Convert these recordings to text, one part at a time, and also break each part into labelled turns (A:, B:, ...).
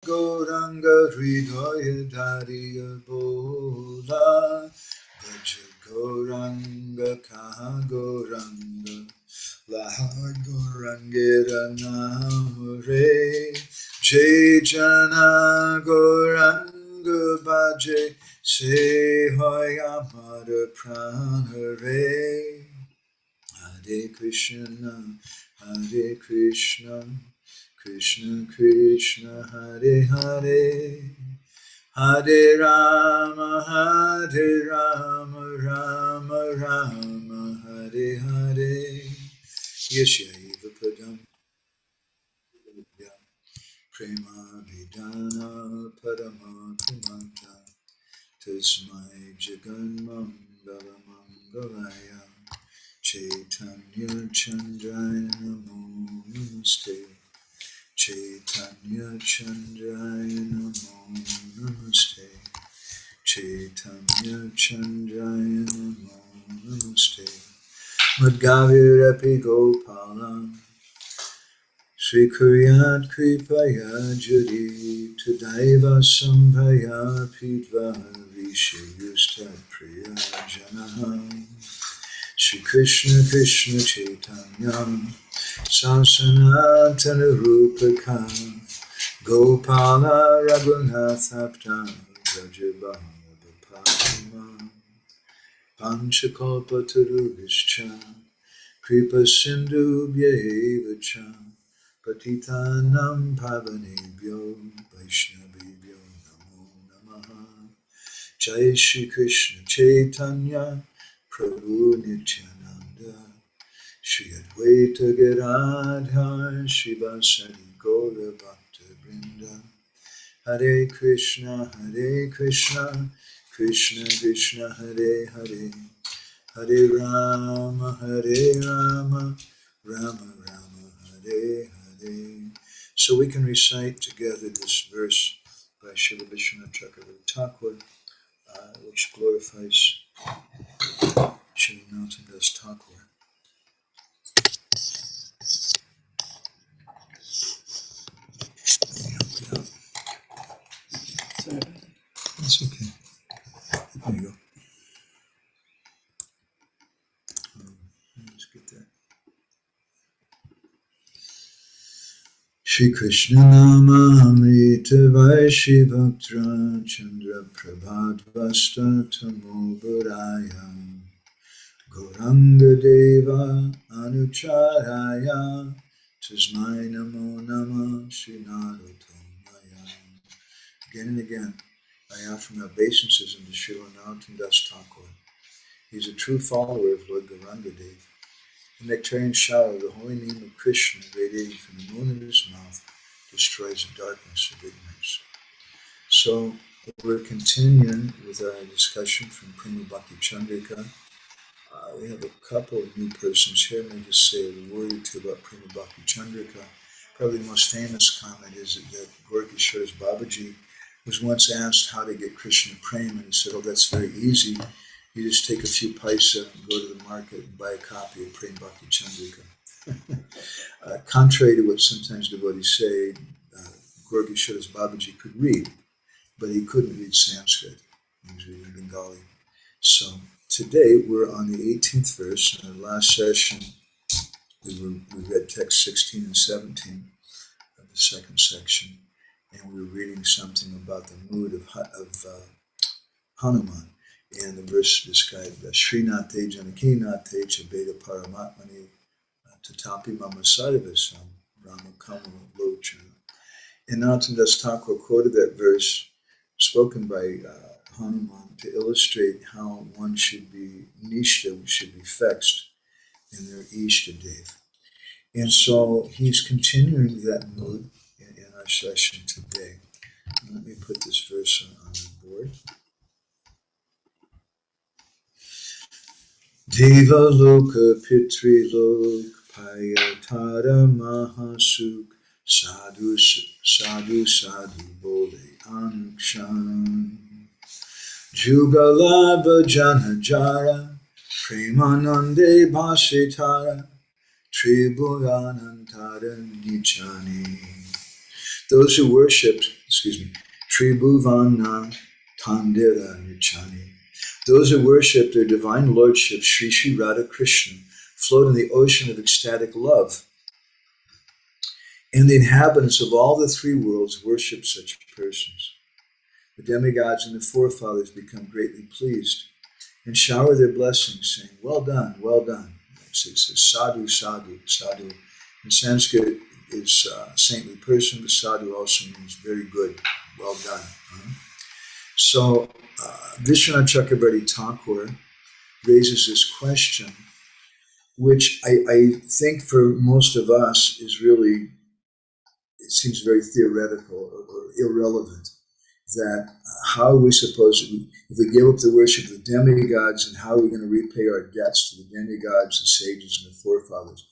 A: Gauranga Hridaya Dhariya Bola Bhaja Gauranga Kaha Gauranga Laha Gaurangira Namare Jai Jana Gauranga Bhaje Se Hoya Mara Pranare Hare Krishna Hare Krishna Krishna Krishna Hare Hare Hare Rama Rama Rama Hare Hare Yashaiva Padam Prema-bhakti-candrika Padama Kumanta Tasmai Jaganmangala Mangalaya Chaitanya Chandraya Namo Namaste Chaitanya Chandraya Namo Namaste Chaitanya Chandraya Namo Namaste Madhgavirapi Gopala Sri Kuryat Kripaya Jari Tadaiva Sambhaya Pidva Vishayustat Priya Janaha Shri Krishna Krishna Chaitanya Sasanatana Rupaka Gopala Raghunatha Brajabhava Panchakalpa Tarubhischa Kripa Sindhu Bhyevacha Patitanam Pavanebhyo Vaishnavibhyo Namo Namaha Jai Shri Krishna Chaitanya Prabhu Nityananda Shri Advaita Gadadhar Shivasari Gaura Bhakta Vrinda Hare Krishna Krishna Krishna Hare Hare Hare Rama Rama Rama Hare Hare. So we can recite together this verse by Srila Vishwanath Thakur, which glorifies Srila Narottam Das Thakur. That's okay. There you go. Let's get that. Shri Krishna Nama Amrita Vaishi Bhaktra Chandra Prabhat Vasta Tamo Buraya Gauranga Deva Anucharaya Tasmai Namo Nama Shri Narottam Maya. Again and again, I offer my obeisances unto Srila Narottam Das Thakur. He is a true follower of Lord Gauranga Deva. The nectarian shower of the holy name of Krishna radiating from the moon of his mouth destroys the darkness of ignorance. So we're continuing with our discussion from Prema-bhakti-candrika. We have a couple of new persons here. Let me just say a word or two about Prema-bhakti-candrika. Probably the most famous comment is that Gorkishor's Babaji was once asked how to get Krishna Prema, and he said, oh, that's very easy. You just take a few paisa and go to the market and buy a copy of Prema-bhakti-candrika. Contrary to what sometimes devotees say, Gorkishor's Babaji could read, but he couldn't read Sanskrit. He was reading Bengali. So today we're on the 18th verse. In our last session, we read text 16 and 17 of the second section, and we were reading something about the mood of Hanuman. And the verse described Srinate Janakinate Chabeda Paramatmani Tatapi Mama Sarvasam Rama Kama Lochana. And Narottam Das Thakur quoted that verse spoken by Hanuman to illustrate how one should be nishta, should be fixed in their Ishtadev. And so he's continuing that mood in our session today. Let me put this verse on the board. Deva loka pitri lok payatara mahasuk sadhu sadhu bole anukshan jugalabha janajara premanande bhasitara triburanantara nichani. Those who worshipped Tribhuvana Tandira Nichani. Those who worship their divine lordship, Sri Sri Radha Krishna, float in the ocean of ecstatic love. And the inhabitants of all the three worlds worship such persons. The demigods and the forefathers become greatly pleased and shower their blessings, saying, "Well done, well done." It says, sadhu, sadhu, sadhu. In Sanskrit is saintly person, but sadhu also means very good, well done. So Vishwanath Chakravarti Thakur raises this question, which I think for most of us is really, it seems very theoretical or irrelevant, that how are we supposed to, if we give up the worship of the demigods, and how are we going to repay our debts to the demigods, the sages, and the forefathers?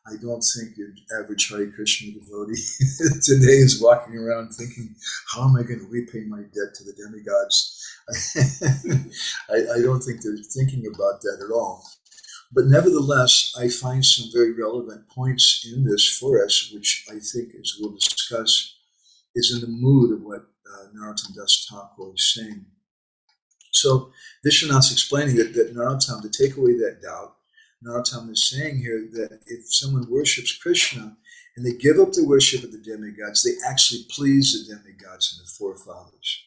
A: I don't think your average Hare Krishna devotee today is walking around thinking, how am I going to repay my debt to the demigods? I don't think they're thinking about that at all. But nevertheless, I find some very relevant points in this for us, which I think, as we'll discuss, is in the mood of what Narottam Das Thakur is saying. So Vishwanath's explaining that Narottam, to take away that doubt, Narottam is saying here that if someone worships Krishna and they give up the worship of the demigods, they actually please the demigods and the forefathers.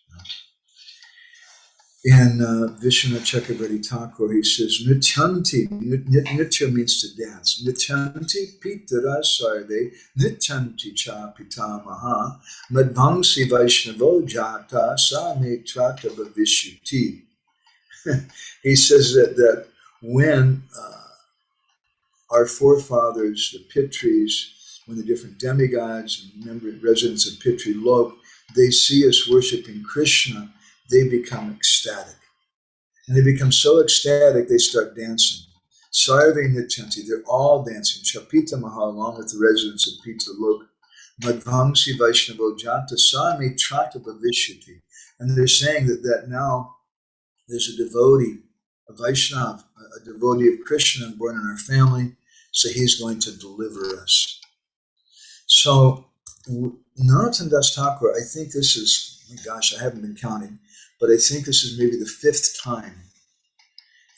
A: And Vishwanath Chakravarti Thakur, he says, Nityanti, Nitya means to dance. Nityanti pitara sarve, Nityanti cha pitamaha, madvamsi vaishnavo jata sa me trata bhavishyuti. He says that when our forefathers, the Pitris, when the different demigods and residents of Pitri Lok, they see us worshiping Krishna, they become ecstatic. And they become so ecstatic, they start dancing. Sarve Nityanti, they're all dancing. Chapita Mahal, along with the residents of Pita Lok, Madvamsi Vaishnavo Jata Sami Trata Bhavishyati. And they're saying that now there's a devotee, a Vaishnav, a devotee of Krishna born in our family, so he's going to deliver us. So Narottam Das Thakur, I think this is, my gosh, I haven't been counting, but I think this is maybe the fifth time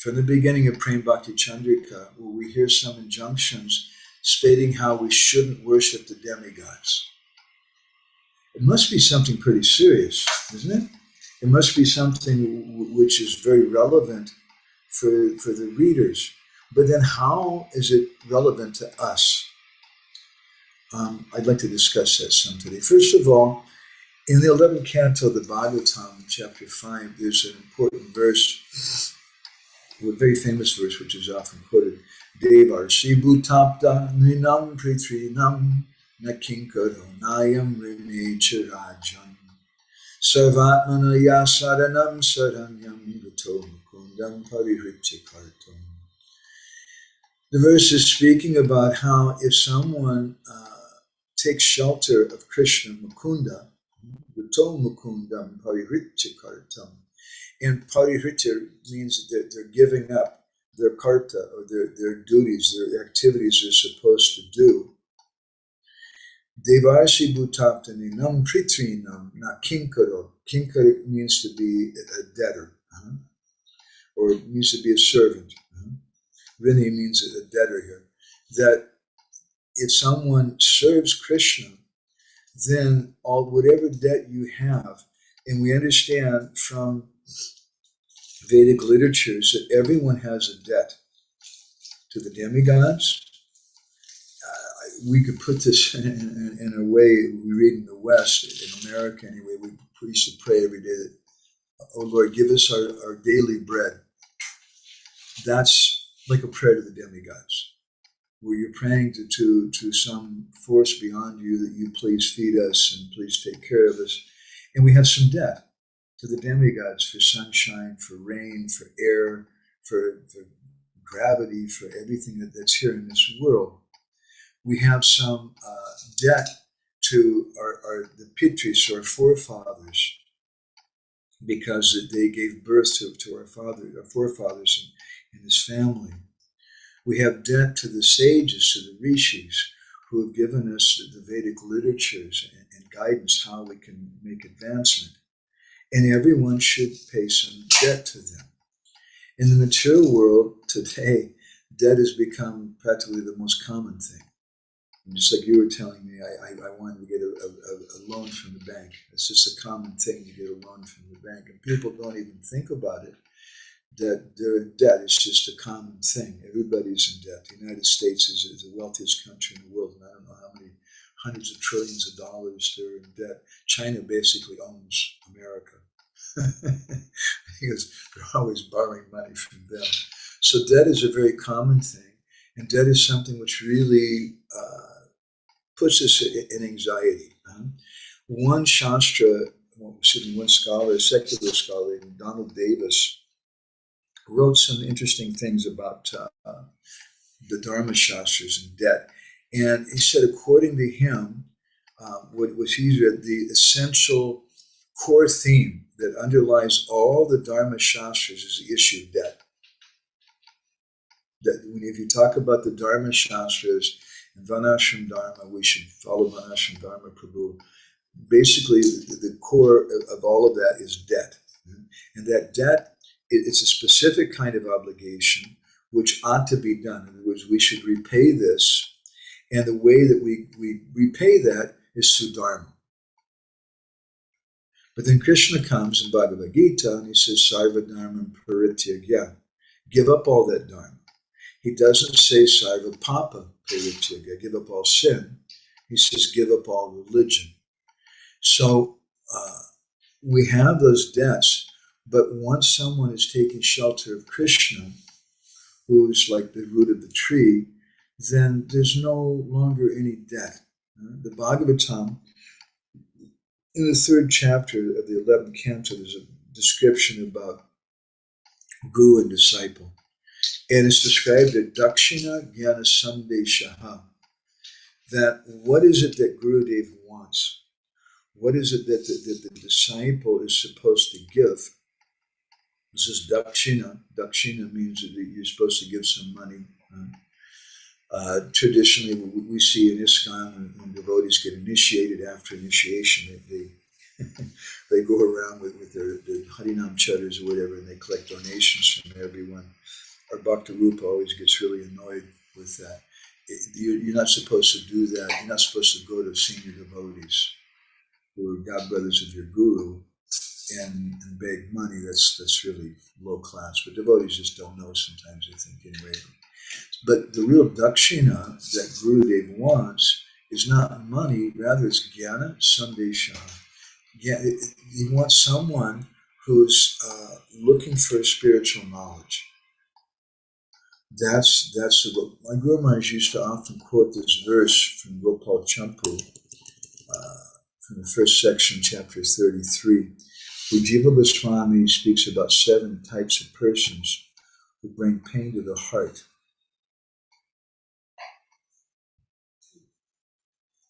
A: from the beginning of Prema-bhakti-candrika where we hear some injunctions stating how we shouldn't worship the demigods. It must be something pretty serious, isn't it? It must be something which is very relevant for the readers. But then how is it relevant to us? I'd like to discuss that some today. First of all, in the 11th canto of the Bhagavatam, chapter 5, there's an important verse, a very famous verse, which is often quoted. Devarsi bhutapta nrinam pritrinam nakinkaro nayam rine chirajan sarvatmana yasaranam saranyam gato mukundam parihrityakartam. The verse is speaking about how if someone takes shelter of Krishna Mukunda, gato mukundam parihrityakartam, and parihritya means that they're giving up their karta, or their duties, their activities they're supposed to do. Devarsi bhutaptani nam pritrinam na kinkaro. Kinkaro means to be a debtor, or it means to be a servant. Rini means a debtor here. That if someone serves Krishna, then whatever debt you have, and we understand from Vedic literatures that everyone has a debt to the demigods. We could put this in a way we read in the West, in America anyway. We used to pray every day that, "Oh Lord, give us our daily bread." That's like a prayer to the demigods, where you're praying to some force beyond you that you please feed us and please take care of us. And we have some debt to the demigods for sunshine, for rain, for air, for gravity, for everything that's here in this world. We have some debt to the Pitris, our forefathers, because they gave birth to our forefathers in this family. We have debt to the sages, to the rishis, who have given us the Vedic literatures and guidance how we can make advancement. And everyone should pay some debt to them. In the material world today, debt has become practically the most common thing. And just like you were telling me, I wanted to get a loan from the bank. It's just a common thing to get a loan from the bank. And people don't even think about it, that they're in debt. It's just a common thing. Everybody's in debt. The United States is the wealthiest country in the world, and I don't know how many hundreds of trillions of dollars they're in debt. China basically owns America. Because they're always borrowing money from them. So debt is a very common thing, and debt is something which really puts us in anxiety. One Shastra, one scholar, a secular scholar, Donald Davis, wrote some interesting things about the Dharma Shastras and debt. And he said, according to him, what was he read, the essential core theme that underlies all the Dharma Shastras is the issue of debt. That if you talk about the Dharma Shastras and Varnashram Dharma, we should follow Varnashram Dharma Prabhu. Basically, the core of all of that is debt. And that debt, it's a specific kind of obligation which ought to be done. In other words, we should repay this. And the way that we repay that is through Dharma. But then Krishna comes in Bhagavad Gita and he says, Sarva Dharma Parityagya. Give up all that Dharma. He doesn't say Sarva Papa Parityagya, give up all sin. He says, give up all religion. So we have those debts, but once someone is taking shelter of Krishna, who's like the root of the tree, then there's no longer any debt. The Bhagavatam, in the 3rd chapter of the 11th canto, there's a description about guru and disciple. And it's described as Dakshina Jnana Sandeshaha. That what is it that Gurudev wants? What is it that the disciple is supposed to give? This is Dakshina. Dakshina means that you're supposed to give some money. Traditionally, we see in ISKCON when devotees get initiated, after initiation, they go around with their Harinam chatters or whatever, and they collect donations from everyone. Our Bhakta Rupa always gets really annoyed with that. You're not supposed to do that. You're not supposed to go to senior devotees who are godbrothers of your guru and beg money. That's really low class. But devotees just don't know sometimes, I think, anyway. But the real dakshina that Gurudev wants is not money, rather it's jnana sandesha. He wants someone who's looking for spiritual knowledge. That's what my Guru Maharaj used to often quote this verse from Gopal Champu, from the 1st section, chapter 33. Jiva Goswami speaks about 7 types of persons who bring pain to the heart.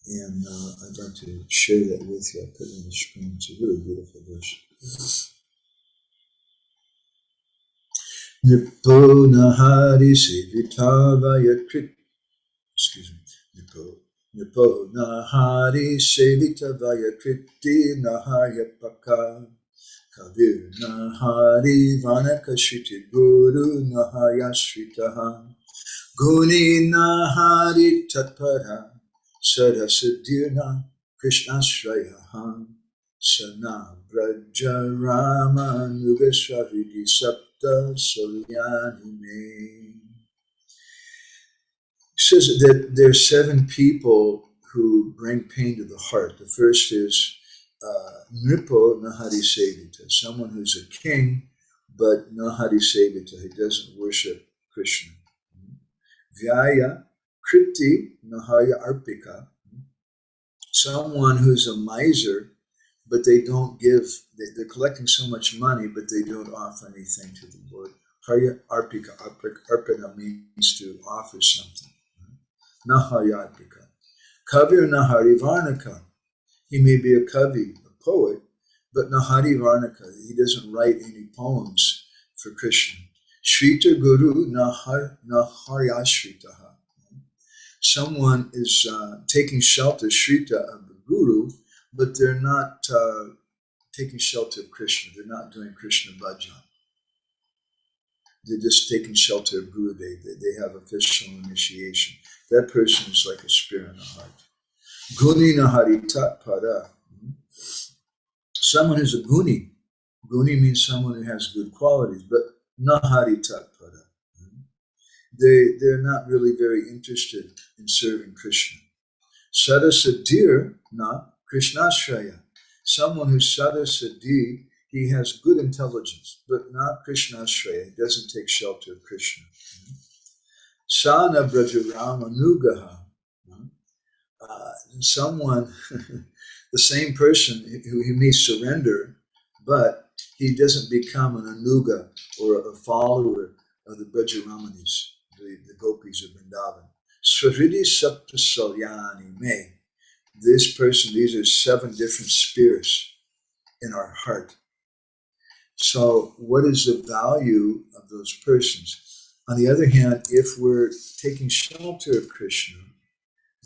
A: And I'd like to share that with you. I put it on the screen. It's a really beautiful verse. Nipo Nahari Sevitavaya Krit. Excuse me. Nipo Nahari Sevitavaya Kriti Nahaya Paka. Kavir Nahari Vanaka Shriti Guru Nahaya Shritaha. Guni Nahari Tatpara. Sadhasadirna Krishna Shrayaham Sana Braja Rama Nugasravidi Sapta Solyanime. It says that there are 7 people who bring pain to the heart. The first is Nripo Nahari Sevita, someone who's a king, but Nahari Sevita, he doesn't worship Krishna. Vyaya Kriti Nahaya Arpika, someone who's a miser, but they don't give, they're collecting so much money, but they don't offer anything to the Lord. Haya Arpika, Arpana means to offer something. Nahaya Arpika. Kavir Nahari Varnaka, he may be a kavi, a poet, but Nahari Varnaka, he doesn't write any poems for Krishna. Shrita Guru Nahari Ashritaha. someone is taking shelter, Shrita, of the Guru, but they're not taking shelter of Krishna. They're not doing Krishna bhajan. They're just taking shelter of Guru. They have official initiation. That person is like a spear in the heart. Guni nahari tat para. Someone who's a guni. Guni means someone who has good qualities, but nahari tat para. They're not really very interested in serving Krishna. Sadasadir, not Krishnashraya. Someone who's Sadasadir, he has good intelligence, but not Krishnashraya. He doesn't take shelter of Krishna. Sana Brajarama Nugaha. Someone, the same person who he may surrender, but he doesn't become an anuga or a follower of the Brajramanis, the gopis of Vrindavan. Swaridi Sapta Salyani Me. This person, these are 7 different spirits in our heart. So what is the value of those persons? On the other hand, if we're taking shelter of Krishna,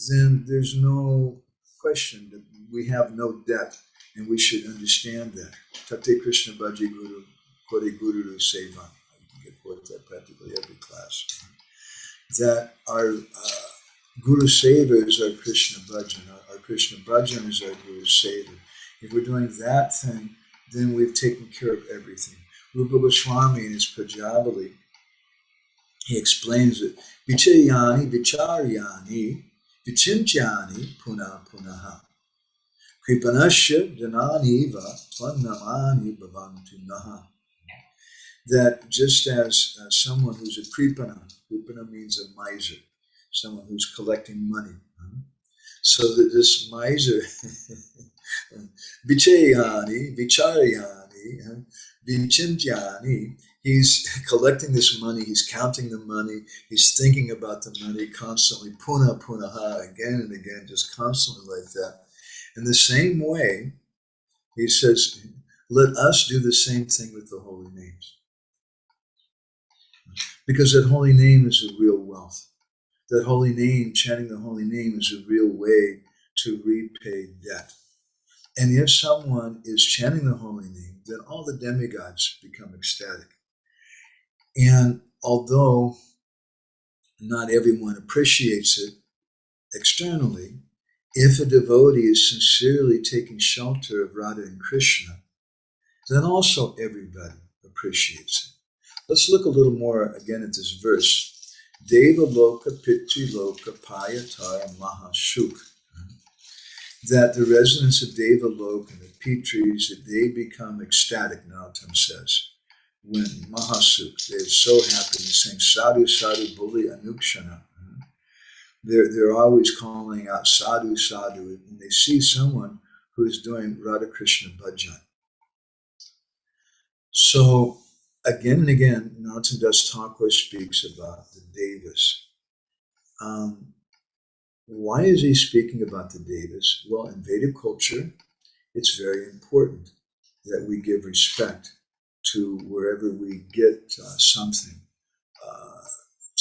A: then there's no question that we have no debt, and we should understand that. Tate Krishna Bhaji Guru, Kore Guru Seva. I get quoted that practically every class. That our Guru Seva is our Krishna Bhajan. Our Krishna Bhajan is our Guru Seva. If we're doing that thing, then we've taken care of everything. Rupa Goswami in his Prajavali, he explains it. Vichayani, Vicharyani, Vichintyani, Puna Punaha. Kripanasya Jananiva Tvannamani Bhavantu Naha. That just as someone who's a Kripana means a miser, someone who's collecting money. So that this miser, Vichayani, Vicharyani, Vichintyani, he's collecting this money, he's counting the money, he's thinking about the money constantly, punaha, again and again, just constantly like that. In the same way, he says, let us do the same thing with the holy names. Because that holy name is a real wealth. That holy name, chanting the holy name, is a real way to repay debt. And if someone is chanting the holy name, then all the demigods become ecstatic. And although not everyone appreciates it externally, if a devotee is sincerely taking shelter of Radha and Krishna, then also everybody appreciates it. Let's look a little more again at this verse. Deva loka pitri loka payatara mahashuk. That the residents of Deva Loka and the Pitris, that they become ecstatic, Narottam says. When Mahasuk, they're so happy, they're saying sadhu, sadhu, bulli, anukshana. They're always calling out sadhu, sadhu, and they see someone who is doing Radha Krishna bhajan. So, again and again, Narottam Das Thakur speaks about the devas. Why is he speaking about the devas? Well, in Vedic culture, it's very important that we give respect to wherever we get something.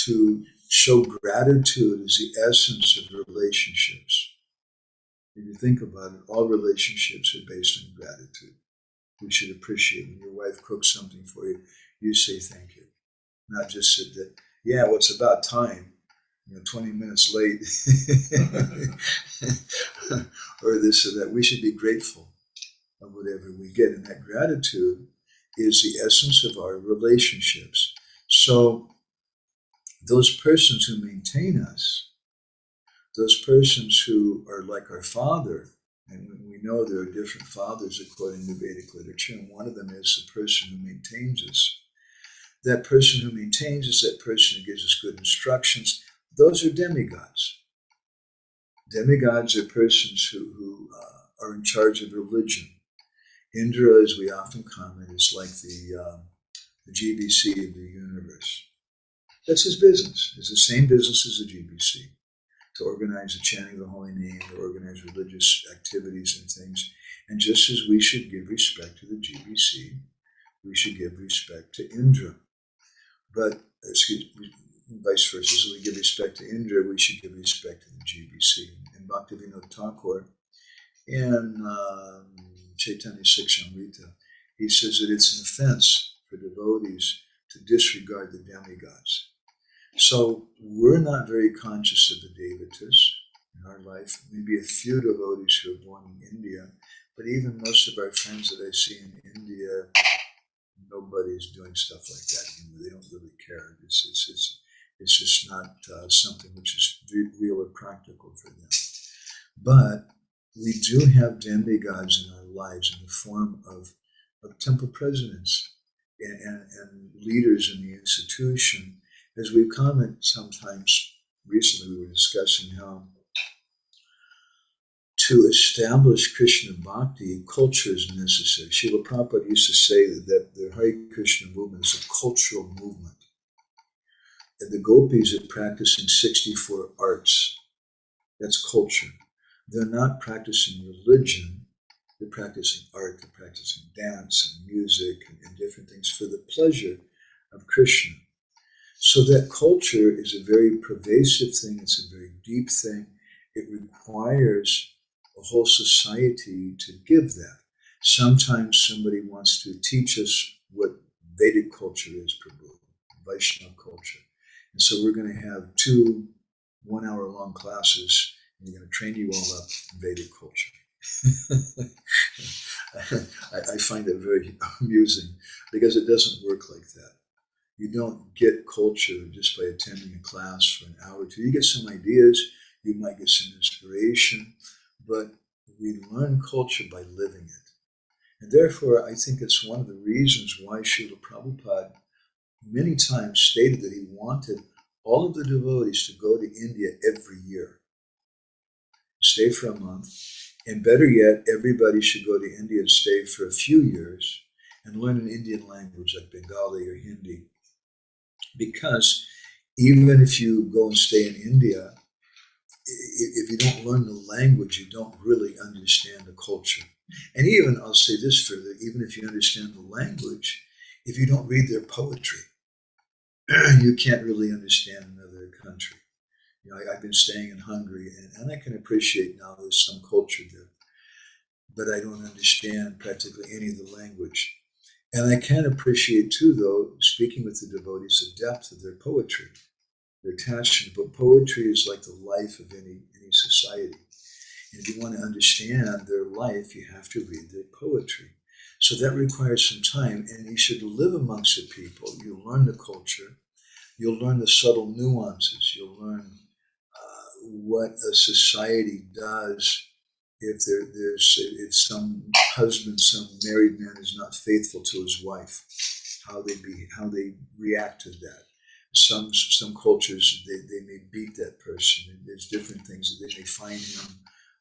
A: To show gratitude is the essence of relationships. If you think about it, all relationships are based on gratitude. We should appreciate when your wife cooks something for you, you say thank you. Not just sit there, yeah, well, it's about time. 20 minutes late, or this or that. We should be grateful of whatever we get. And that gratitude is the essence of our relationships. So those persons who maintain us, those persons who are like our father, and we know there are different fathers according to Vedic literature, and one of them is the person who maintains us. That person who maintains us, that person who gives us good instructions, those are demigods. Demigods are persons who are in charge of religion. Indra, as we often comment, is like the GBC of the universe. That's his business. It's the same business as the GBC, to organize the chanting of the holy name, to organize religious activities and things. And just as we should give respect to the GBC, we should give respect to Indra. But, vice versa. So we give respect to Indra, we should give respect to the GBC. And Bhaktivinoda Thakur in Chaitanya Siksamrita, he says that it's an offense for devotees to disregard the demigods. So we're not very conscious of the devatas in our life. Maybe a few devotees who are born in India, but even most of our friends that I see in India, nobody's doing stuff like that. They don't really care. It's just not something which is real or practical for them. But we do have demigods in our lives in the form of temple presidents and leaders in the institution. As we comment sometimes, recently we were discussing how to establish Krishna Bhakti, culture is necessary. Srila Prabhupada used to say that the Hare Krishna movement is a cultural movement. And the gopis are practicing 64 arts. That's culture. They're not practicing religion. They're practicing art. They're practicing dance and music and different things for the pleasure of Krishna. So that culture is a very pervasive thing. It's a very deep thing. It requires a whole society to give that. Sometimes somebody wants to teach us what Vedic culture is, Prabhu, Vaishnava culture. And so we're going to have 2 one-hour-long classes, and we're going to train you all up in Vedic culture. I find it very amusing because it doesn't work like that. You don't get culture just by attending a class for an hour or 2. You get some ideas, you might get some inspiration, but we learn culture by living it. And therefore, I think it's one of the reasons why Srila Prabhupada many times stated that he wanted all of the devotees to go to India every year, stay for a month, and better yet, everybody should go to India and stay for a few years and learn an Indian language like Bengali or Hindi. Because even if you go and stay in India, if you don't learn the language, you don't really understand the culture. And even, I'll say this further, even if you understand the language, if you don't read their poetry, you can't really understand another country. You know, I've been staying in Hungary, and I can appreciate now there's some culture there, but I don't understand practically any of the language. And I can appreciate too, though, speaking with the devotees, the depth of their poetry, their attachment. But poetry is like the life of any society. And if you want to understand their life, you have to read their poetry. So that requires some time, and you should live amongst the people. You'll learn the culture. You'll learn the subtle nuances. You'll learn what a society does if some husband, some married man is not faithful to his wife, how they react to that. Some cultures they may beat that person. There's different things that they may fine him.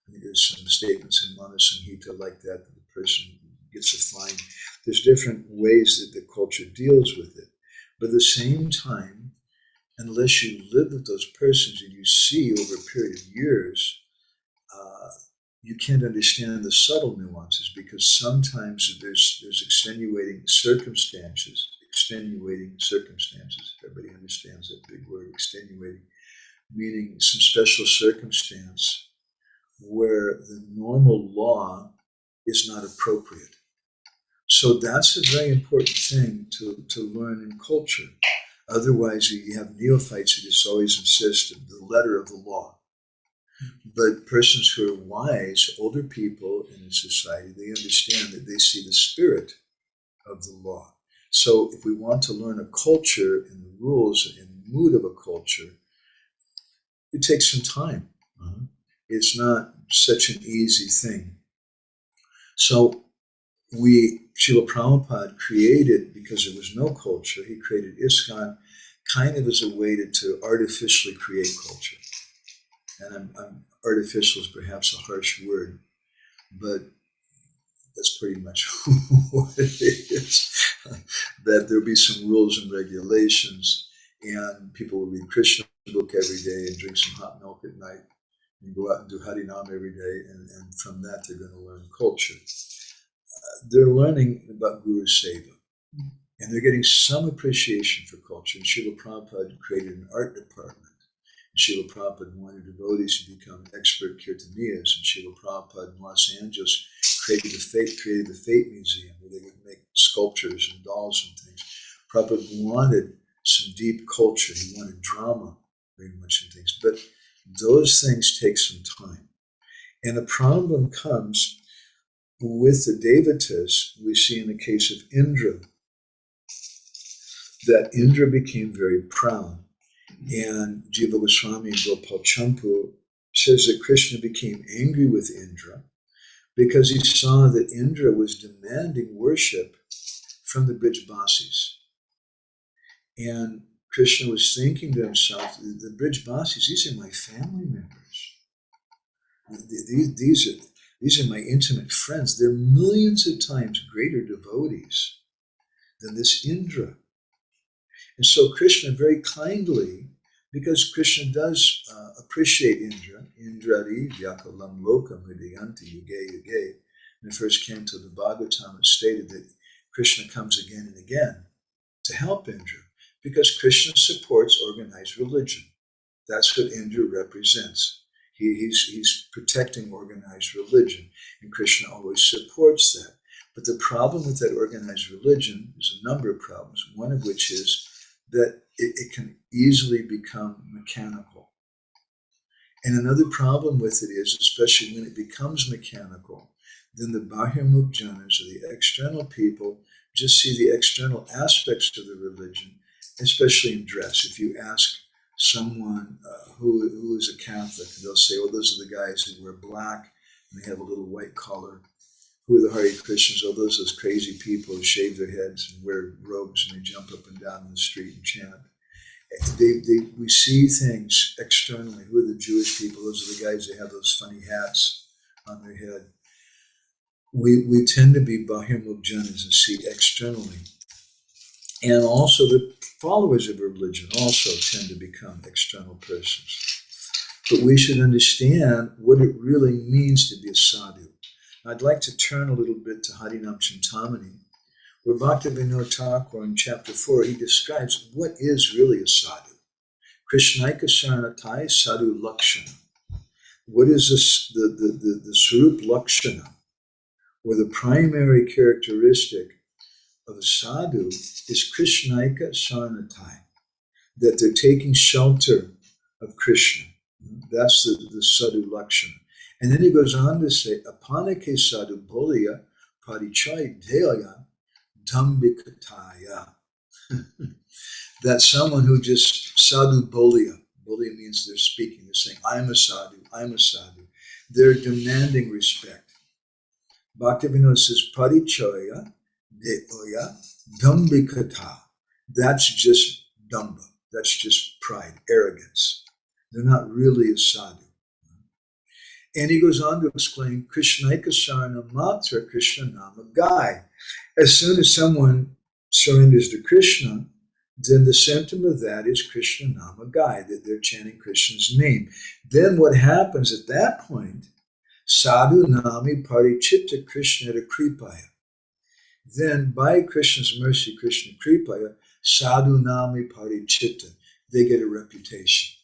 A: I think there's some statements in Manu Samhita like that the person gets a fine. There's different ways that the culture deals with it. But at the same time, unless you live with those persons and you see over a period of years, you can't understand the subtle nuances, because sometimes there's extenuating circumstances. Everybody understands that big word, extenuating, meaning some special circumstance where the normal law is not appropriate. So that's a very important thing to learn in culture. Otherwise, you have neophytes who just always insist on the letter of the law. But persons who are wise, older people in a society, they understand that they see the spirit of the law. So if we want to learn a culture and the rules and mood of a culture, it takes some time. It's not such an easy thing. So Srila Prabhupada created, because there was no culture, he created ISKCON kind of as a way to artificially create culture. And artificial is perhaps a harsh word, but that's pretty much what it is. That there'll be some rules and regulations, and people will read Krishna book every day and drink some hot milk at night and go out and do Harinam every day, and from that they're going to learn culture. They're learning about Guru Seva. And they're getting some appreciation for culture. And Srila Prabhupada created an art department. And Srila Prabhupada wanted devotees to become expert kirtaniyas. And Srila Prabhupada in Los Angeles created the Fate Museum, where they would make sculptures and dolls and things. Prabhupada wanted some deep culture. He wanted drama very much in things. But those things take some time. And the problem comes with the devatas. We see in the case of Indra, that Indra became very proud. And Jiva Goswami and Gopal Champu says that Krishna became angry with Indra because he saw that Indra was demanding worship from the Brijbasis. And Krishna was thinking to himself, the Brijbasis, these are my family members. These are my intimate friends. They're millions of times greater devotees than this Indra. And so Krishna very kindly, because Krishna does appreciate Indra, Indradi Vyakalam Lokam Hridayanti Yuge Yuge. In the first canto of the Bhagavatam, it stated that Krishna comes again and again to help Indra, because Krishna supports organized religion. That's what Indra represents. He's protecting organized religion, and Krishna always supports that. But the problem with that organized religion is a number of problems, one of which is that it can easily become mechanical. And another problem with it is, especially when it becomes mechanical, then the Bahirmukh janas, or the external people, just see the external aspects of the religion, especially in dress. If you ask someone who is a Catholic, they'll say, well, those are the guys who wear black and they have a little white collar. Who are the Hare Krishnas? Oh, those crazy people who shave their heads and wear robes and they jump up and down in the street and chant. We see things externally. Who are the Jewish people? Those are the guys that have those funny hats on their head. We tend to be Bahirmukh janas and see externally. And also the followers of religion also tend to become external persons. But we should understand what it really means to be a sadhu. I'd like to turn a little bit to Harinam Chintamani, where Bhaktivinoda Thakur in chapter 4, he describes what is really a sadhu. Krishnaika Saranatai Sadhu Lakshana. What is the Swarup Lakshana, or the primary characteristic of a sadhu is Krishnaika Saranatai, that they're taking shelter of Krishna. That's the Sadhu Lakshana. And then he goes on to say, Apanake sadhu bolya parichay dheya dhambikataya. That someone who just sadhu bolya means they're speaking, they're saying, I'm a sadhu, I'm a sadhu. They're demanding respect. Bhaktivinoda says, parichaya dheya dhambikata. That's just damba, that's just pride, arrogance. They're not really a sadhu. And he goes on to explain, Krishnaika Sarana Matra Krishna Nama Gai. As soon as someone surrenders to Krishna, then the symptom of that is Krishna Nama Gai, that they're chanting Krishna's name. Then what happens at that point, Sadhu Nami Parichitta Krishna Kripaya. Then by Krishna's mercy, Krishna Kripaya, Sadhu Nami Parichitta, they get a reputation.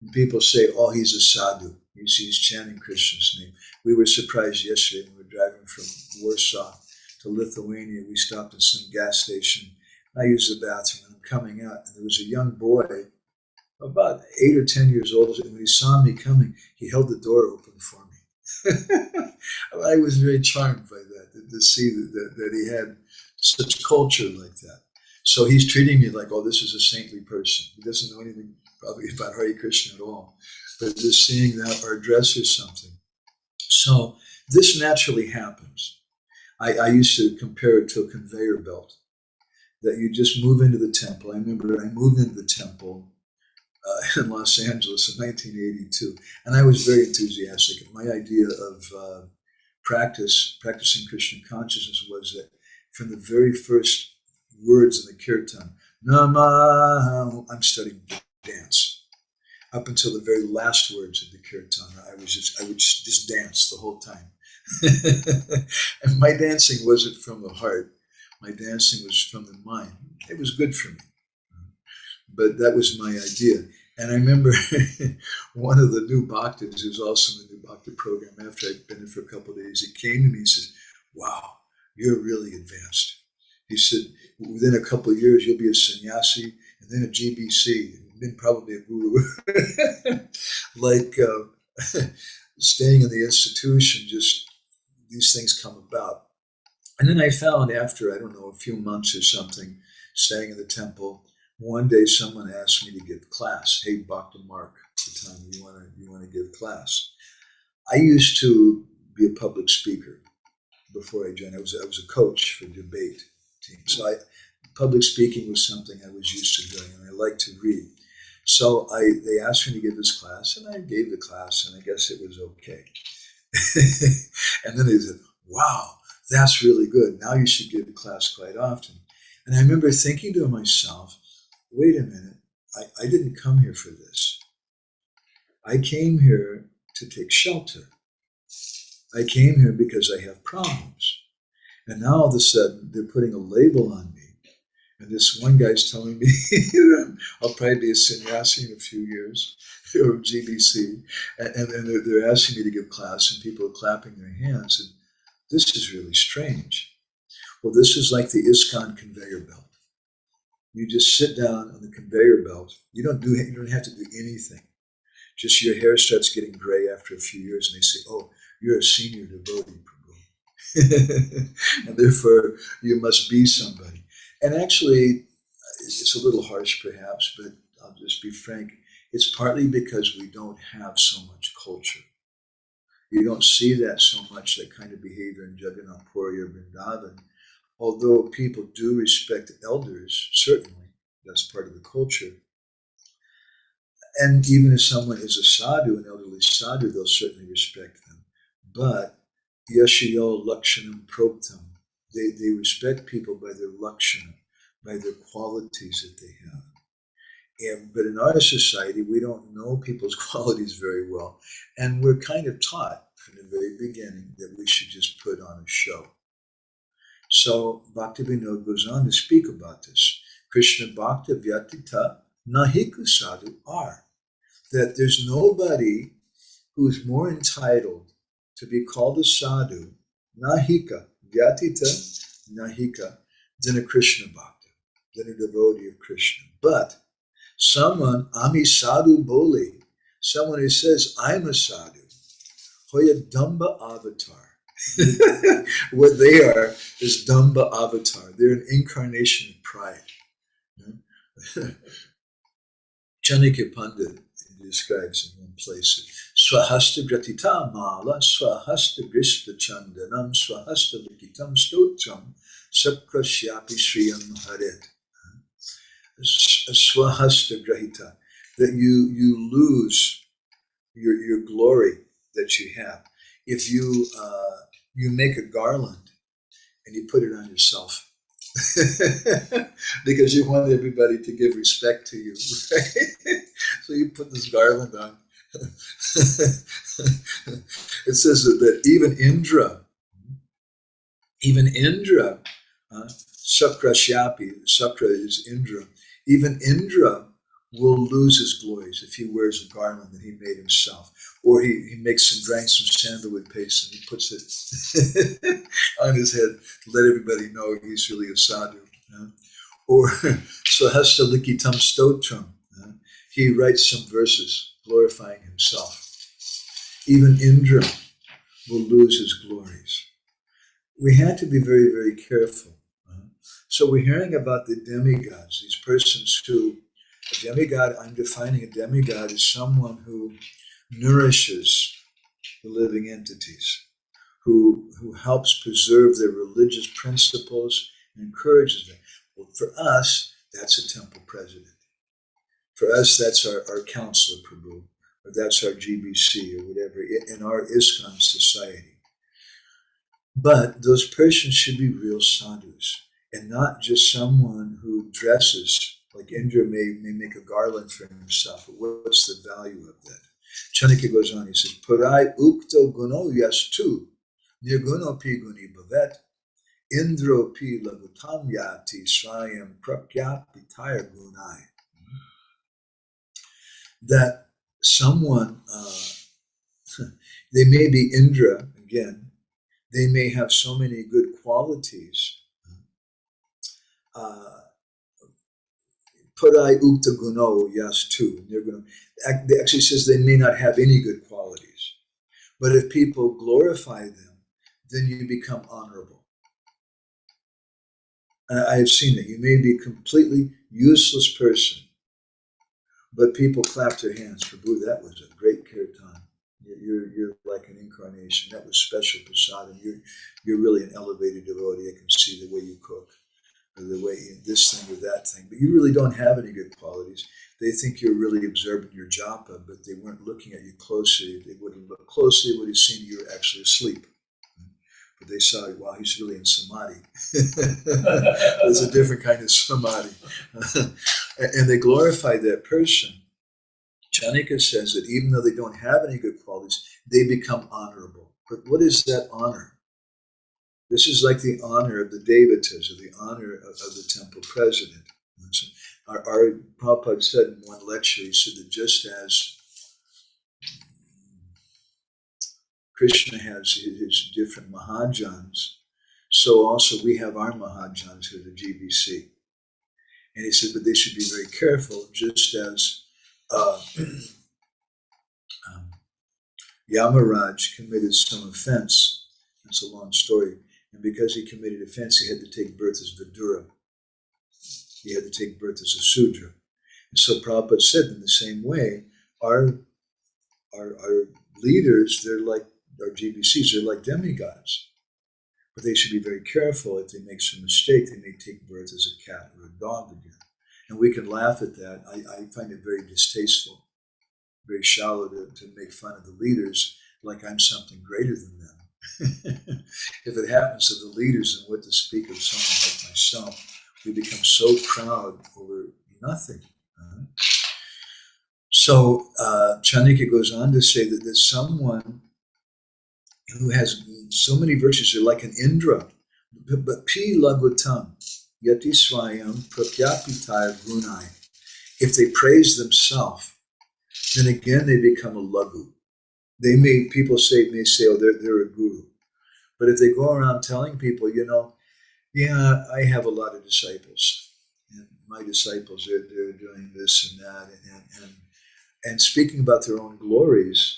A: And people say, oh, he's a sadhu. He's chanting Krishna's name. We were surprised yesterday when we were driving from Warsaw to Lithuania. We stopped at some gas station. I used the bathroom and I'm coming out, and there was a young boy, about 8 or 10 years old, and when he saw me coming, he held the door open for me. I was very charmed by that, to see that he had such culture like that. So he's treating me like, oh, this is a saintly person. He doesn't know anything probably about Hare Krishna at all, but just seeing that or dress or something. So this naturally happens. I used to compare it to a conveyor belt, that you just move into the temple. I remember I moved into the temple in Los Angeles in 1982, and I was very enthusiastic. My idea of practicing Krishna consciousness was that from the very first words in the kirtan, Nama, I'm studying dance. Up until the very last words of the kirtan, I would just dance the whole time. And my dancing wasn't from the heart. My dancing was from the mind. It was good for me. But that was my idea. And I remember one of the new bhaktas, who was also in the new bhakta program, after I'd been there for a couple of days, he came to me and says, wow, you're really advanced. He said, within a couple of years, you'll be a sannyasi, and then a GBC, and then probably a guru. Like staying in the institution, just these things come about. And then I found after, I don't know, a few months or something, staying in the temple, one day someone asked me to give class. Hey, Bhakta Mark, at the time, you want to give class? I used to be a public speaker before I joined. I was a coach for debate team. So public speaking was something I was used to doing, and I liked to read. So they asked me to give this class, and I gave the class, and I guess it was okay. And then they said, wow, that's really good. Now you should give the class quite often. And I remember thinking to myself, wait a minute, I didn't come here for this. I came here to take shelter. I came here because I have problems. And now all of a sudden, they're putting a label on me. And this one guy's telling me I'll probably be a sannyasi in a few years, or GBC. And then they're asking me to give class, and people are clapping their hands. And this is really strange. Well, this is like the ISKCON conveyor belt. You just sit down on the conveyor belt. You don't have to do anything. Just your hair starts getting gray after a few years, and they say, oh, you're a senior devotee, Prabhu. And therefore, you must be somebody. And actually, it's a little harsh perhaps, but I'll just be frank. It's partly because we don't have so much culture. You don't see that so much, that kind of behavior in Jagannath Puri or Vrindavan. Although people do respect elders, certainly, that's part of the culture. And even if someone is a sadhu, an elderly sadhu, they'll certainly respect them. But yashayo lakshanam proktam, they respect people by their lakshana, by their qualities that they have. But in our society, we don't know people's qualities very well. And we're kind of taught from the very beginning that we should just put on a show. So Bhaktivinoda goes on to speak about this. Krishna Bhakta Vyatita Nahiku Sadhu are. That there's nobody who's more entitled to be called a sadhu, Nahika, Vyatita Nahika, than a Krishna Bhakta, than a devotee of Krishna. But someone, Ami Sadhu Boli, someone who says, I'm a sadhu, Hoya Damba Avatar. What they are is Damba Avatar. They're an incarnation of pride. Chanakya Pandit describes in one place, Swahasta Gratita Mala, Swahasta Grishta Chandanam, Swahasta Likitam Stotram, Sakrashyapi Shriyam Haret. Swahasta Grahita, that you lose your glory that you have. If you make a garland and you put it on yourself because you want everybody to give respect to you, right? So you put this garland on. It says that even Indra, Sakrashyapi, Sakra is Indra, even Indra will lose his glories if he wears a garland that he made himself. Or he drank some sandalwood paste and he puts it on his head to let everybody know he's really a sadhu. Or Swahasta Likitam Stotram, he writes some verses glorifying himself. Even Indra will lose his glories. We had to be very, very careful. So we're hearing about the demigods, these persons who, a demigod, I'm defining a demigod as someone who nourishes the living entities, who helps preserve their religious principles and encourages them. Well, for us, that's a temple president. For us, that's our counselor, Prabhu, or that's our GBC or whatever, in our ISKCON society. But those persons should be real sadhus, and not just someone who dresses, like Indra may make a garland for himself, but what's the value of that? Chanakya goes on, he says, Purai ukto guno yastu, nirguno pi guni bhavet, Indropi lagutam yati swayam prakyapitaya gunai. That someone, they may be Indra, again, they may have so many good qualities. Parai ukta guno yas too. They actually says they may not have any good qualities. But if people glorify them, then you become honorable. I have seen it. You may be a completely useless person, but people clap their hands. Prabhu, that was a great kirtan. You're like an incarnation. That was special prasadam. You're really an elevated devotee. I can see the way you cook, or the way this thing or that thing. But you really don't have any good qualities. They think you're really observing your japa, but they weren't looking at you closely. If they would have looked closely, they would have seen you were actually asleep. But they saw, wow, he's really in samadhi. There's a different kind of samadhi. And they glorify that person. Candrika says that even though they don't have any good qualities, they become honorable. But what is that honor? This is like the honor of the devatas, or the honor of the temple president. So our Prabhupada said in one lecture, he said that just as Krishna has his different Mahajans, so also we have our Mahajans who are the GBC. And he said, but they should be very careful, just as Yamaraj committed some offense. That's a long story. And because he committed offense, he had to take birth as Vidura. He had to take birth as a Sudra. And so Prabhupada said in the same way, our leaders, they're like our GBCs, they're like demigods. But they should be very careful. If they make some mistake, they may take birth as a cat or a dog again. And we can laugh at that. I find it very distasteful, very shallow to make fun of the leaders like I'm something greater than them. If it happens to the leaders, and what to speak of someone like myself, we become so proud over nothing. So Candrika goes on to say that someone who has so many virtues, they're like an Indra, but pi lagutam yati swayam prakyapitaya gunai. If they praise themselves, then again they become a lagu. People may say, oh, they're a guru. But if they go around telling people, yeah, I have a lot of disciples, and my disciples, they're doing this and that, and speaking about their own glories,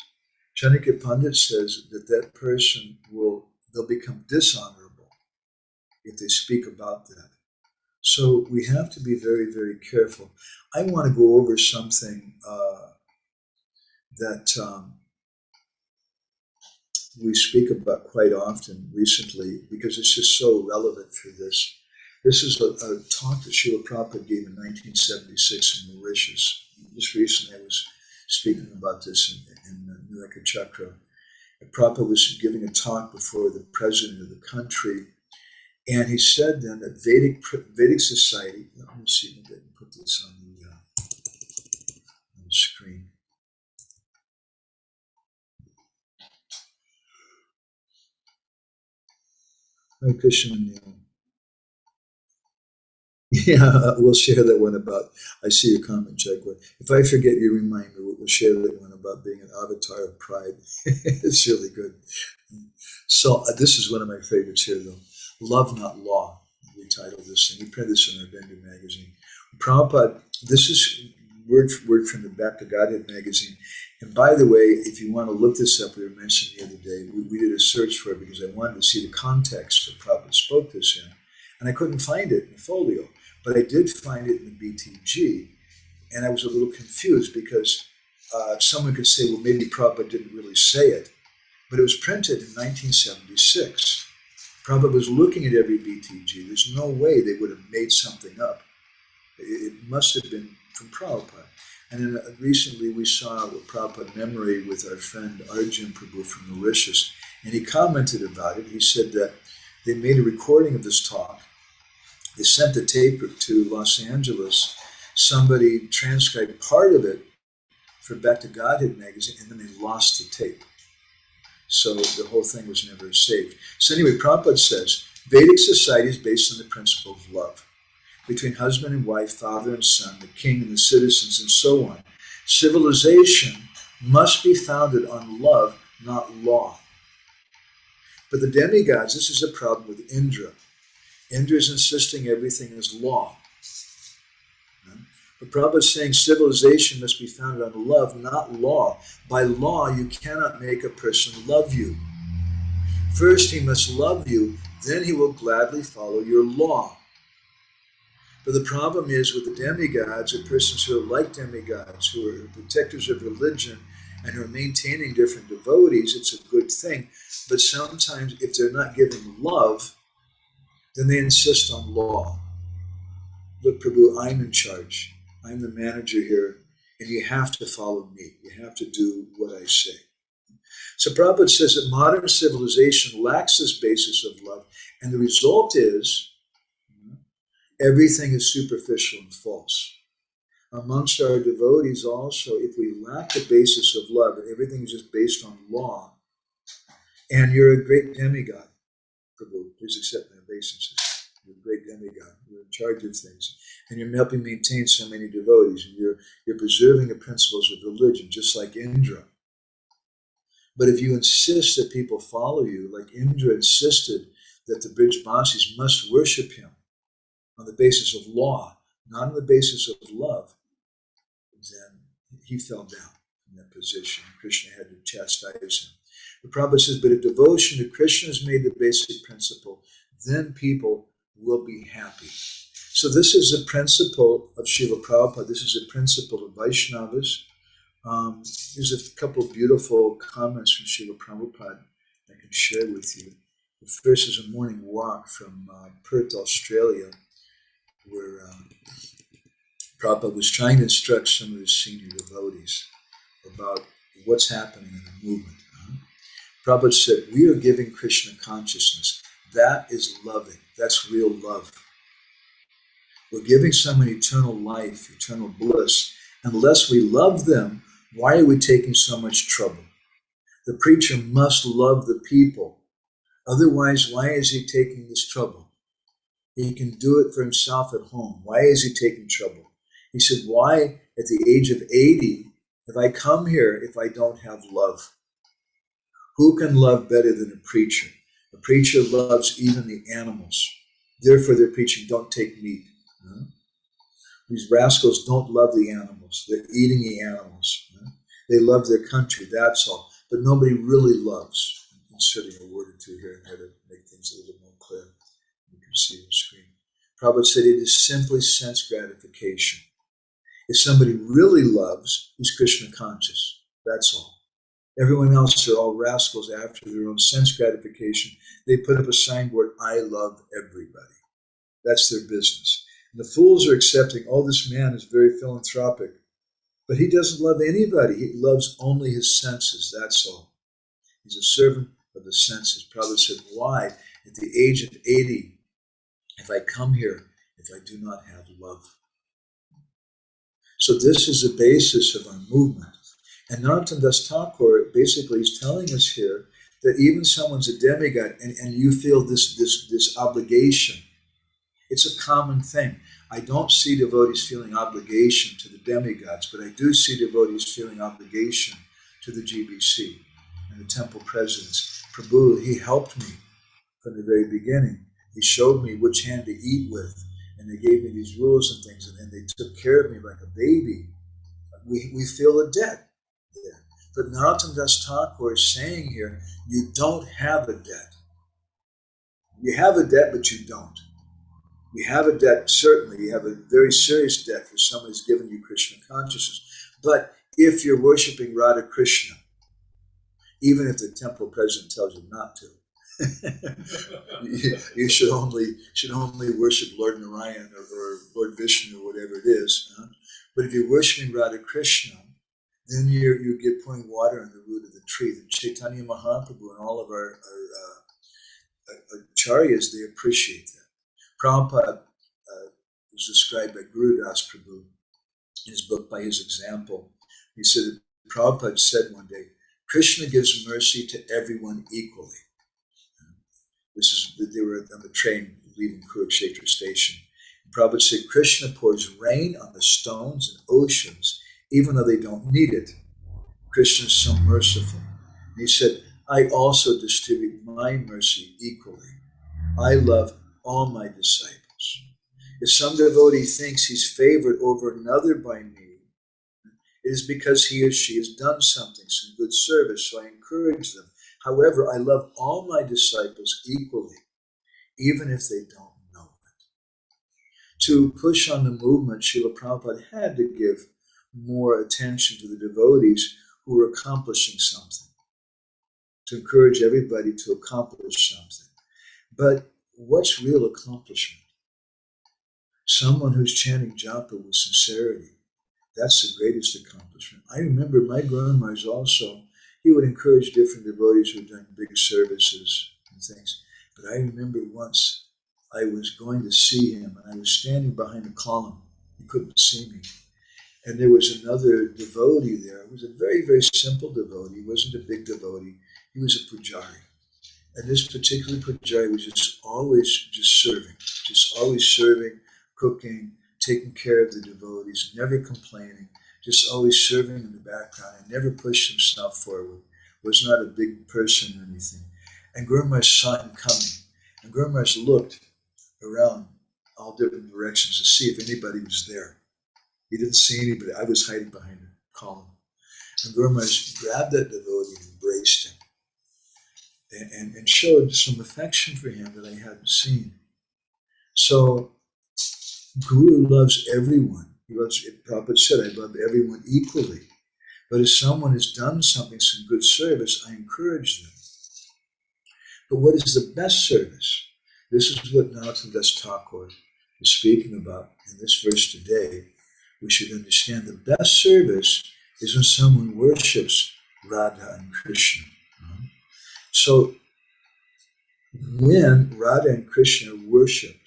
A: Candrika Pandit says that person they'll become dishonorable if they speak about that. So we have to be very, very careful. I want to go over something that we speak about quite often recently, because it's just so relevant for this. This is a talk that Srila Prabhupada gave in 1976 in Mauritius. Just recently I was speaking about this in New Eka Chakra. Prabhupada was giving a talk before the president of the country, and he said then that Vedic society, let me see if I can put this on the screen. Hi, Krishna. Yeah, we'll share that one about, I see your comment, Jaguar. If I forget, you remind me, we'll share that one about being an avatar of pride. It's really good. So this is one of my favorites here, though. Love Not Law, we titled this, and we printed this in our Vendor magazine. Prabhupada, this is word for word from the Back to Godhead magazine. And by the way, if you want to look this up, we were mentioning the other day, we did a search for it because I wanted to see the context that Prabhupada spoke this in. And I couldn't find it in the folio, but I did find it in the BTG. And I was a little confused because someone could say, well, maybe Prabhupada didn't really say it. But it was printed in 1976. Prabhupada was looking at every BTG. There's no way they would have made something up. It must have been from Prabhupada. And then recently we saw a Prabhupada memory with our friend Arjun Prabhu from Mauritius, and he commented about it. He said that they made a recording of this talk. They sent the tape to Los Angeles. Somebody transcribed part of it for Back to Godhead magazine, and then they lost the tape. So the whole thing was never saved. So anyway, Prabhupada says Vedic society is based on the principle of love between husband and wife, father and son, the king and the citizens, and so on. Civilization must be founded on love, not law. But the demigods, this is a problem with Indra. Indra is insisting everything is law. But Prabhupada is saying civilization must be founded on love, not law. By law, you cannot make a person love you. First, he must love you, then he will gladly follow your law. But the problem is with the demigods, or persons who are like demigods, who are protectors of religion and who are maintaining different devotees, it's a good thing. But sometimes if they're not giving love, then they insist on law. Look, Prabhu, I'm in charge. I'm the manager here, and you have to follow me. You have to do what I say. So Prabhupada says that modern civilization lacks this basis of love, and the result is everything is superficial and false. Amongst our devotees also, if we lack the basis of love, and everything is just based on law, and you're a great demigod, Prabhu, please accept my obeisances. You're a great demigod. You're in charge of things. And you're helping maintain so many devotees. And you're preserving the principles of religion, just like Indra. But if you insist that people follow you, like Indra insisted that the Brijbasis must worship him on the basis of law, not on the basis of love, then he fell down from that position. Krishna had to chastise him. The Prabhupada says, but if devotion to Krishna is made the basic principle, then people will be happy. So this is a principle of Srila Prabhupada. This is a principle of Vaishnavas. There's a couple of beautiful comments from Srila Prabhupada I can share with you. The first is a morning walk from Perth, Australia, where Prabhupada was trying to instruct some of his senior devotees about what's happening in the movement. Prabhupada said, we are giving Krishna consciousness. That is loving. That's real love. We're giving someone eternal life, eternal bliss. Unless we love them, why are we taking so much trouble? The preacher must love the people. Otherwise, why is he taking this trouble? He can do it for himself at home. Why is he taking trouble? He said, why at the age of 80 have I come here if I don't have love? Who can love better than a preacher? A preacher loves even the animals. Therefore, they're preaching, don't take meat. These rascals don't love the animals. They're eating the animals. They love their country, that's all. But nobody really loves. I'm inserting a word or two here and there to make things a little more clear. You can see the screen. Prabhupada said it is simply sense gratification. If somebody really loves, he's Krishna conscious. That's all. Everyone else are all rascals after their own sense gratification. They put up a signboard, I love everybody. That's their business. And the fools are accepting, oh, this man is very philanthropic. But he doesn't love anybody. He loves only his senses, that's all. He's a servant of the senses. Prabhupada said, why, at the age of 80, if I come here, if I do not have love? So this is the basis of our movement. And Narottam Das Thakur basically is telling us here that even someone's a demigod and you feel this obligation. It's a common thing. I don't see devotees feeling obligation to the demigods, but I do see devotees feeling obligation to the GBC and the temple presidents. Prabhu, he helped me from the very beginning. He showed me which hand to eat with, and they gave me these rules and things, and they took care of me like a baby. We feel a debt there. But Narottam Das Thakur is saying here, you don't have a debt. You have a debt, but you don't. You have a debt, certainly. You have a very serious debt for someone who's given you Krishna consciousness. But if you're worshiping Radha Krishna, even if the temple president tells you not to, you should only worship Lord Narayan or Lord Vishnu or whatever it is. But if you're worshiping Radha Krishna, then you're pouring water on the root of the tree. The Chaitanya Mahaprabhu and all of our acharyas, they appreciate that. Prabhupada was described by Guru Das Prabhu in his book by his example. He said that Prabhupada said one day, Krishna gives mercy to everyone equally. They were on the train leaving Kurukshetra station. And Prabhupada said, Krishna pours rain on the stones and oceans, even though they don't need it. Krishna is so merciful. And he said, I also distribute my mercy equally. I love all my disciples. If some devotee thinks he's favored over another by me, it is because he or she has done something, some good service, so I encourage them. However, I love all my disciples equally, even if they don't know it. To push on the movement, Srila Prabhupada had to give more attention to the devotees who were accomplishing something, to encourage everybody to accomplish something. But what's real accomplishment? Someone who's chanting japa with sincerity, that's the greatest accomplishment. I remember my Guru Maharaj also, he would encourage different devotees who were doing big services and things. But I remember once I was going to see him and I was standing behind a column. He couldn't see me. And there was another devotee there. It was a very, very simple devotee. He wasn't a big devotee. He was a pujari. And this particular pujari was just always serving, cooking, taking care of the devotees, never complaining, just always serving in the background and never pushed himself forward, was not a big person or anything. And Guru Maharaj saw him coming. And Guru Maharaj looked around all different directions to see if anybody was there. He didn't see anybody. I was hiding behind a column. And Guru Maharaj grabbed that devotee and embraced him and showed some affection for him that I hadn't seen. So Guru loves everyone. Prabhupada said, I love everyone equally. But if someone has done something, some good service, I encourage them. But what is the best service? This is what Narottam Das Thakur is speaking about in this verse today. We should understand the best service is when someone worships Radha and Krishna. So when Radha and Krishna worshipped,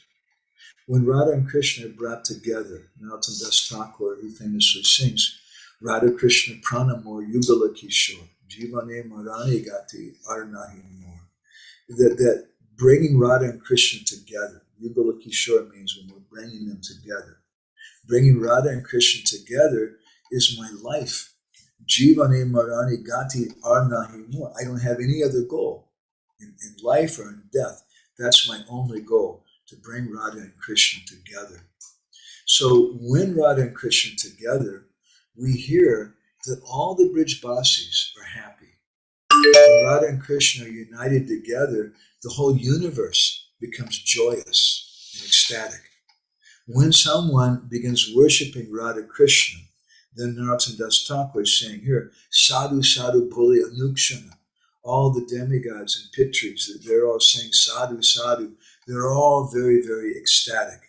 A: when Radha and Krishna are brought together, Narottam Das Thakur, who famously sings, Radha Krishna Pranamor Yugala Kishore, Jivane Marani Gati Arnahi More. That bringing Radha and Krishna together, Yugala Kishore means when we're bringing them together. Bringing Radha and Krishna together is my life. Jivane Marani Gati Arnahi More. I don't have any other goal in life or in death. That's my only goal, to bring Radha and Krishna together. So when Radha and Krishna together, we hear that all the Brijbasis are happy. When Radha and Krishna are united together, the whole universe becomes joyous and ecstatic. When someone begins worshipping Radha Krishna, then Narottam Das Thakur is saying here, Sadhu Sadhu Bholi Anukshana. All the demigods and pitris, they're all saying Sadhu Sadhu. They're all very, very ecstatic.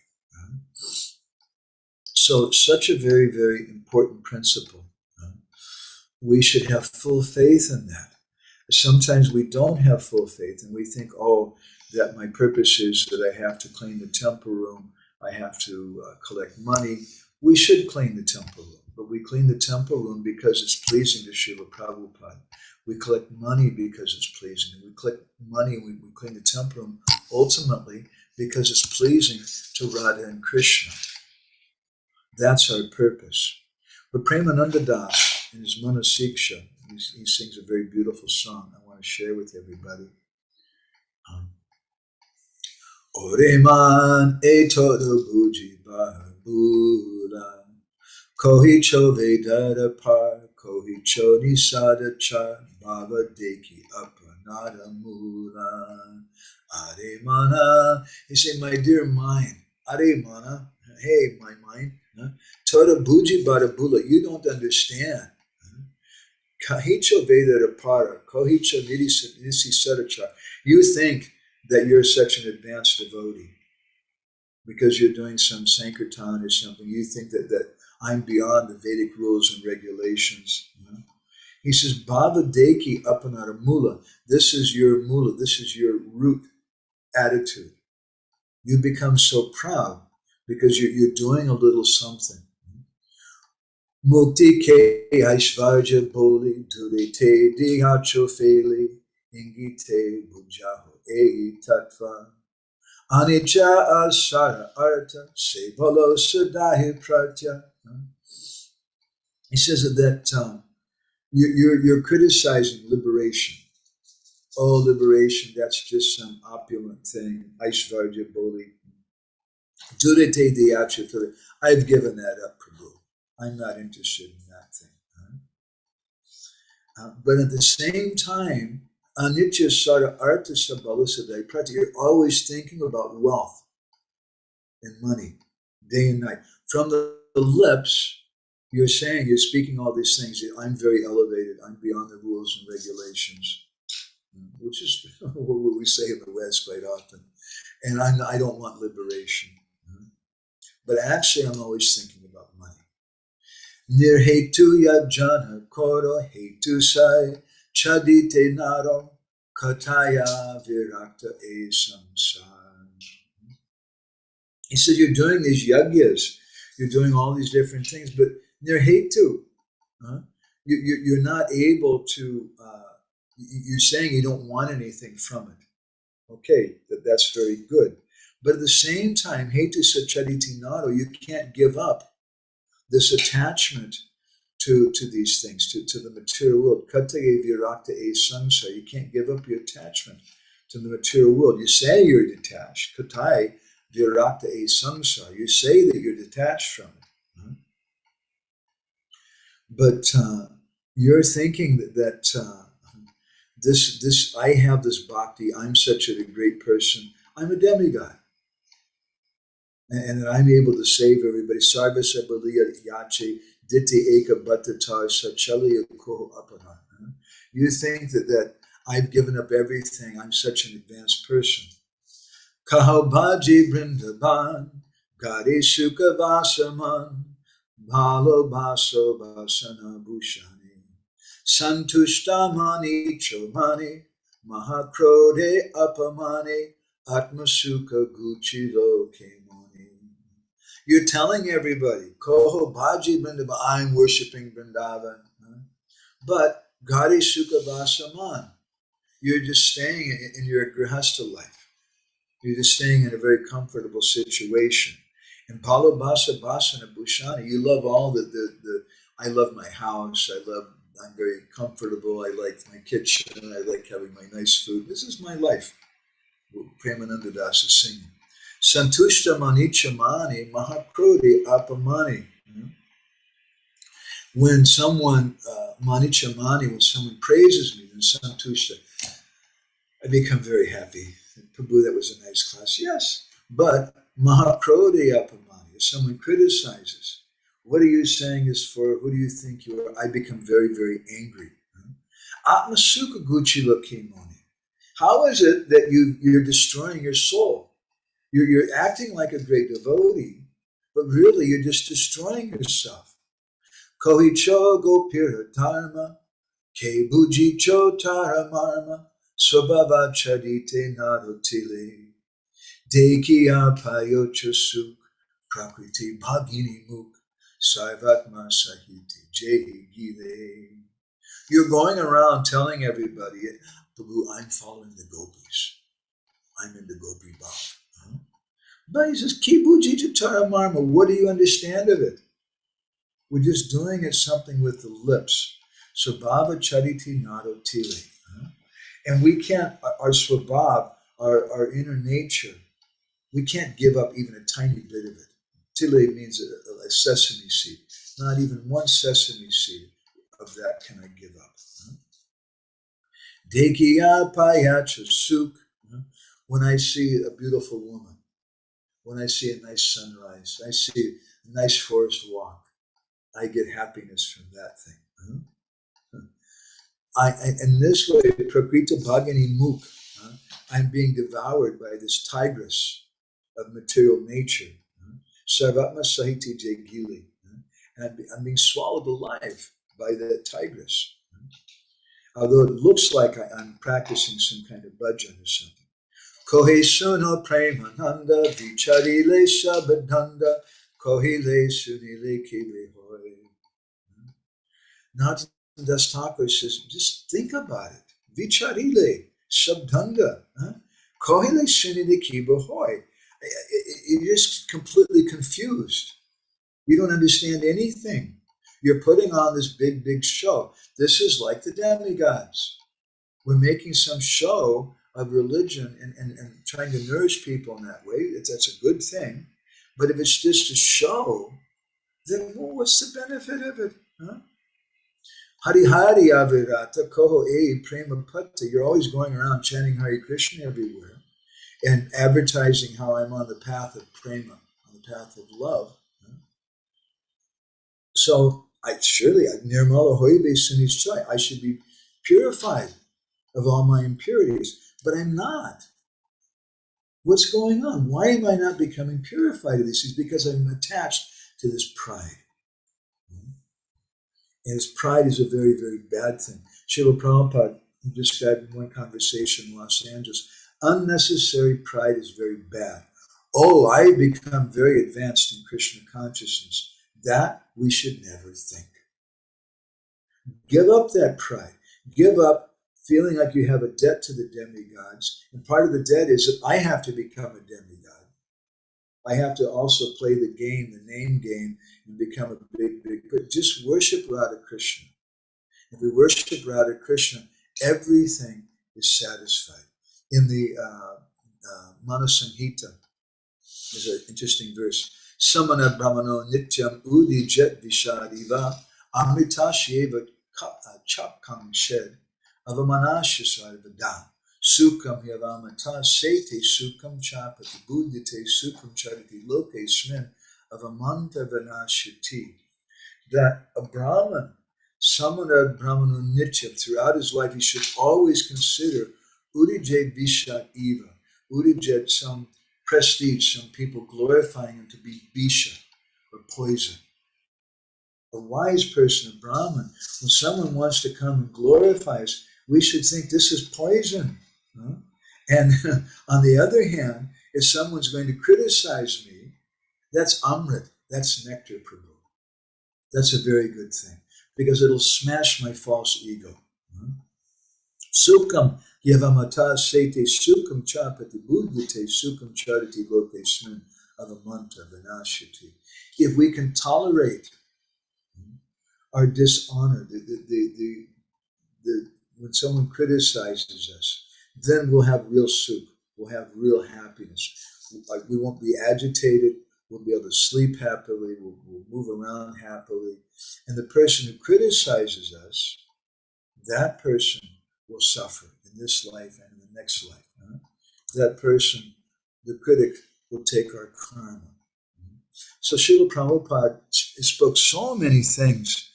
A: So such a very, very important principle. We should have full faith in that. Sometimes we don't have full faith and we think, oh, that my purpose is that I have to clean the temple room, I have to collect money. We should clean the temple room, but we clean the temple room because it's pleasing to Srila Prabhupada. We collect money because it's pleasing. We collect money, we clean the temple room ultimately because it's pleasing to Radha and Krishna. That's our purpose. But Premananda Das, in his Manasiksha, he sings a very beautiful song I want to share with everybody. Oreman etodo buji barbula, kohicho vedada par, kohicho nisada char, baba deki apanada mula. Aremana, he said, my dear mind, Aremana, hey, my mind, Toda buji barabula, you don't understand. Kahicho vedada para, kohicho nisi sadachar. You think that you're such an advanced devotee because you're doing some Sankirtan or something. You think that I'm beyond the Vedic rules and regulations. He says, Bhava deki apanara mula. This is your mula. This is your root attitude. You become so proud because you're doing a little something. Mukti ke aishvarja boli durite dihacho feli ingite bujaho ehi tattva. Anicca asara artha sevalo sadahi pratya. He says that you're criticizing liberation. Oh, liberation, that's just some opulent thing. Aishvarya Boli. Durite diyachya. I've given that up, Prabhu. I'm not interested in that thing. But at the same time, anitya sara artha sabala sadai pratya. You're always thinking about wealth and money, day and night. From the lips, you're speaking all these things. I'm very elevated. I'm beyond the rules and regulations, which is what we say in the West quite often. And I don't want liberation. But actually, I'm always thinking about money. Nir hetu yajana koro hetu sai chadite naro kataya virakta e samsara. He said, you're doing these yagyas, you're doing all these different things, but nir hetu. You're not able to, you're saying you don't want anything from it. Okay, that's very good. But at the same time, hetu sachaditi naro, you can't give up this attachment to these things, to the material world. Kataye virakta e samsa, you can't give up your attachment to the material world. You say you're detached. Kataye virakta e samsa, you say that you're detached from it. But you're thinking that this I have this bhakti, I'm such a great person, I'm a demigod. And I'm able to save everybody. Sarva sabaliya yache diti eka bhattatar sachaliya koho apana. You think that I've given up everything, I'm such an advanced person. Kaho bhaji brindaban, gade sukha vasaman, bhalo baso basana bhushani, santushtamani chomani, mahakrode apamani, atmasukha guchilo kemoni. You're telling everybody, Koho Bhaji Vrindavan, I'm worshiping Vrindavan. But Gari Sukha Vasaman, you're just staying in your grihastha life. You're just staying in a very comfortable situation. And Palo Basa Basana Bhushani, you love all I love my house, I'm very comfortable, I like my kitchen, I like having my nice food. This is my life. Prema-bhakti-candrika is singing. Santushta manichamani mahakrodi apamani. When someone manichamani, when someone praises me, then santushta, I become very happy. Prabhu, that was a nice class. Yes, but mahakrodi apamani, if someone criticizes, what are you saying this for? Who do you think you are? I become very, very angry. Atmasukha guchila kimoni. How is it that you're destroying your soul? You're acting like a great devotee, but really you're just destroying yourself. Kohicho gopira dharma, ke bujicho taramarma, swabhava chadite narotile, dekiya payocha suk, prakriti bhagini muk, sarvatma sahiti jehi gile. You're going around telling everybody, Prabhu, I'm following the gopis. I'm in the gopi bhav. But he says, Kibuji Jatara Marma, what do you understand of it? We're just doing it something with the lips. Swabhava Chariti Nado Tile. And we can't, our swabhav, our inner nature, we can't give up even a tiny bit of it. Tile means a sesame seed. Not even one sesame seed of that can I give up. Dekiya Payacha Suk. When I see a beautiful woman, when I see a nice sunrise, I see a nice forest walk, I get happiness from that thing. In this way, Prakrita Bhagini Muk, I'm being devoured by this tigress of material nature. Sarvatma Sahiti Jagili. And I'm being swallowed alive by that tigress. Although it looks like I'm practicing some kind of bhajan or something. Kohe suno premananda vicharile sabadanda kohile sunile kile hoy. Narottam Das Thakur says, just think about it. Vicharile sabdhanga. Kohile Shinidi Kibohoy. You're just completely confused. You don't understand anything. You're putting on this big, big show. This is like the demigods. We're making some show of religion and trying to nourish people in that way. That's a good thing. But if it's just a show, then what's the benefit of it? Huh? Hari Hari Avirata Koho E Prema-bhakti. You're always going around chanting Hare Krishna everywhere and advertising how I'm on the path of prema, on the path of love. So I should be purified of all my impurities, but I'm not. What's going on? Why am I not becoming purified of these things? Because I'm attached to this pride. And this pride is a very, very bad thing. Srila Prabhupada described in one conversation in Los Angeles, unnecessary pride is very bad. Oh, I become very advanced in Krishna consciousness. That we should never think. Give up that pride. Give up feeling like you have a debt to the demigods. And part of the debt is that I have to become a demigod. I have to also play the game, the name game, and become a big, big. Just worship Radha Krishna. If we worship Radha Krishna, everything is satisfied. In the Manasamhita, there's an interesting verse. Samana Brahmano Nityam Udi Jet Vishadiva Amritashyeva Chapkam Shed Avamanashasarvada Sukham Yavamata Sete Sukham Chapati Buddhite Sukham Chariti Loke Smin Avamanta Vanashiti. That a Brahman, Samana Brahmano Nityam, throughout his life, he should always consider Udijet Visha Eva. Udijet, some prestige, some people glorifying him to be Bisha or poison. A wise person, a Brahman, when someone wants to come and glorify us, we should think this is poison. Huh? And on the other hand, if someone's going to criticize me, that's Amrit, that's nectar, Prabhu. That's a very good thing because it'll smash my false ego. Sukham yavamata sete sukham chapati buddhite sukham chariti loke smin avamanta vinashiti. If we can tolerate our dishonor, when someone criticizes us, then we'll have real sukh, we'll have real happiness. We won't be agitated, we'll be able to sleep happily, we'll move around happily. And the person who criticizes us, that person will suffer in this life and in the next life. That person, the critic, will take our karma. So Srila Prabhupada spoke so many things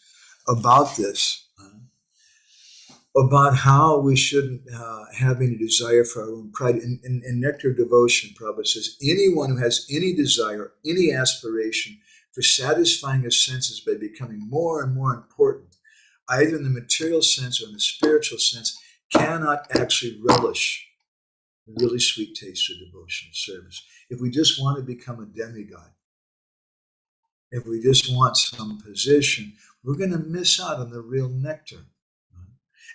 A: about this, about how we shouldn't have any desire for our own pride. In Nectar Devotion, Prabhupada says, anyone who has any desire, any aspiration for satisfying his senses by becoming more and more important, either in the material sense or in the spiritual sense, cannot actually relish the really sweet taste of devotional service. If we just want to become a demigod, if we just want some position, we're going to miss out on the real nectar.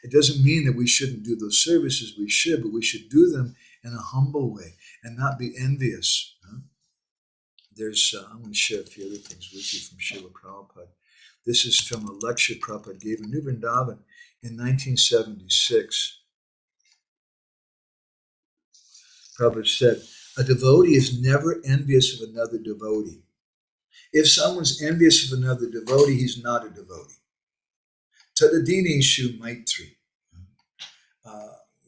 A: It doesn't mean that we shouldn't do those services. We should, but we should do them in a humble way and not be envious. I'm going to share a few other things with you from Srila Prabhupada. This is from a lecture Prabhupada gave in New Vrindavan in 1976. Prabhupada said, a devotee is never envious of another devotee. If someone's envious of another devotee, he's not a devotee. Tadadinishu maitri.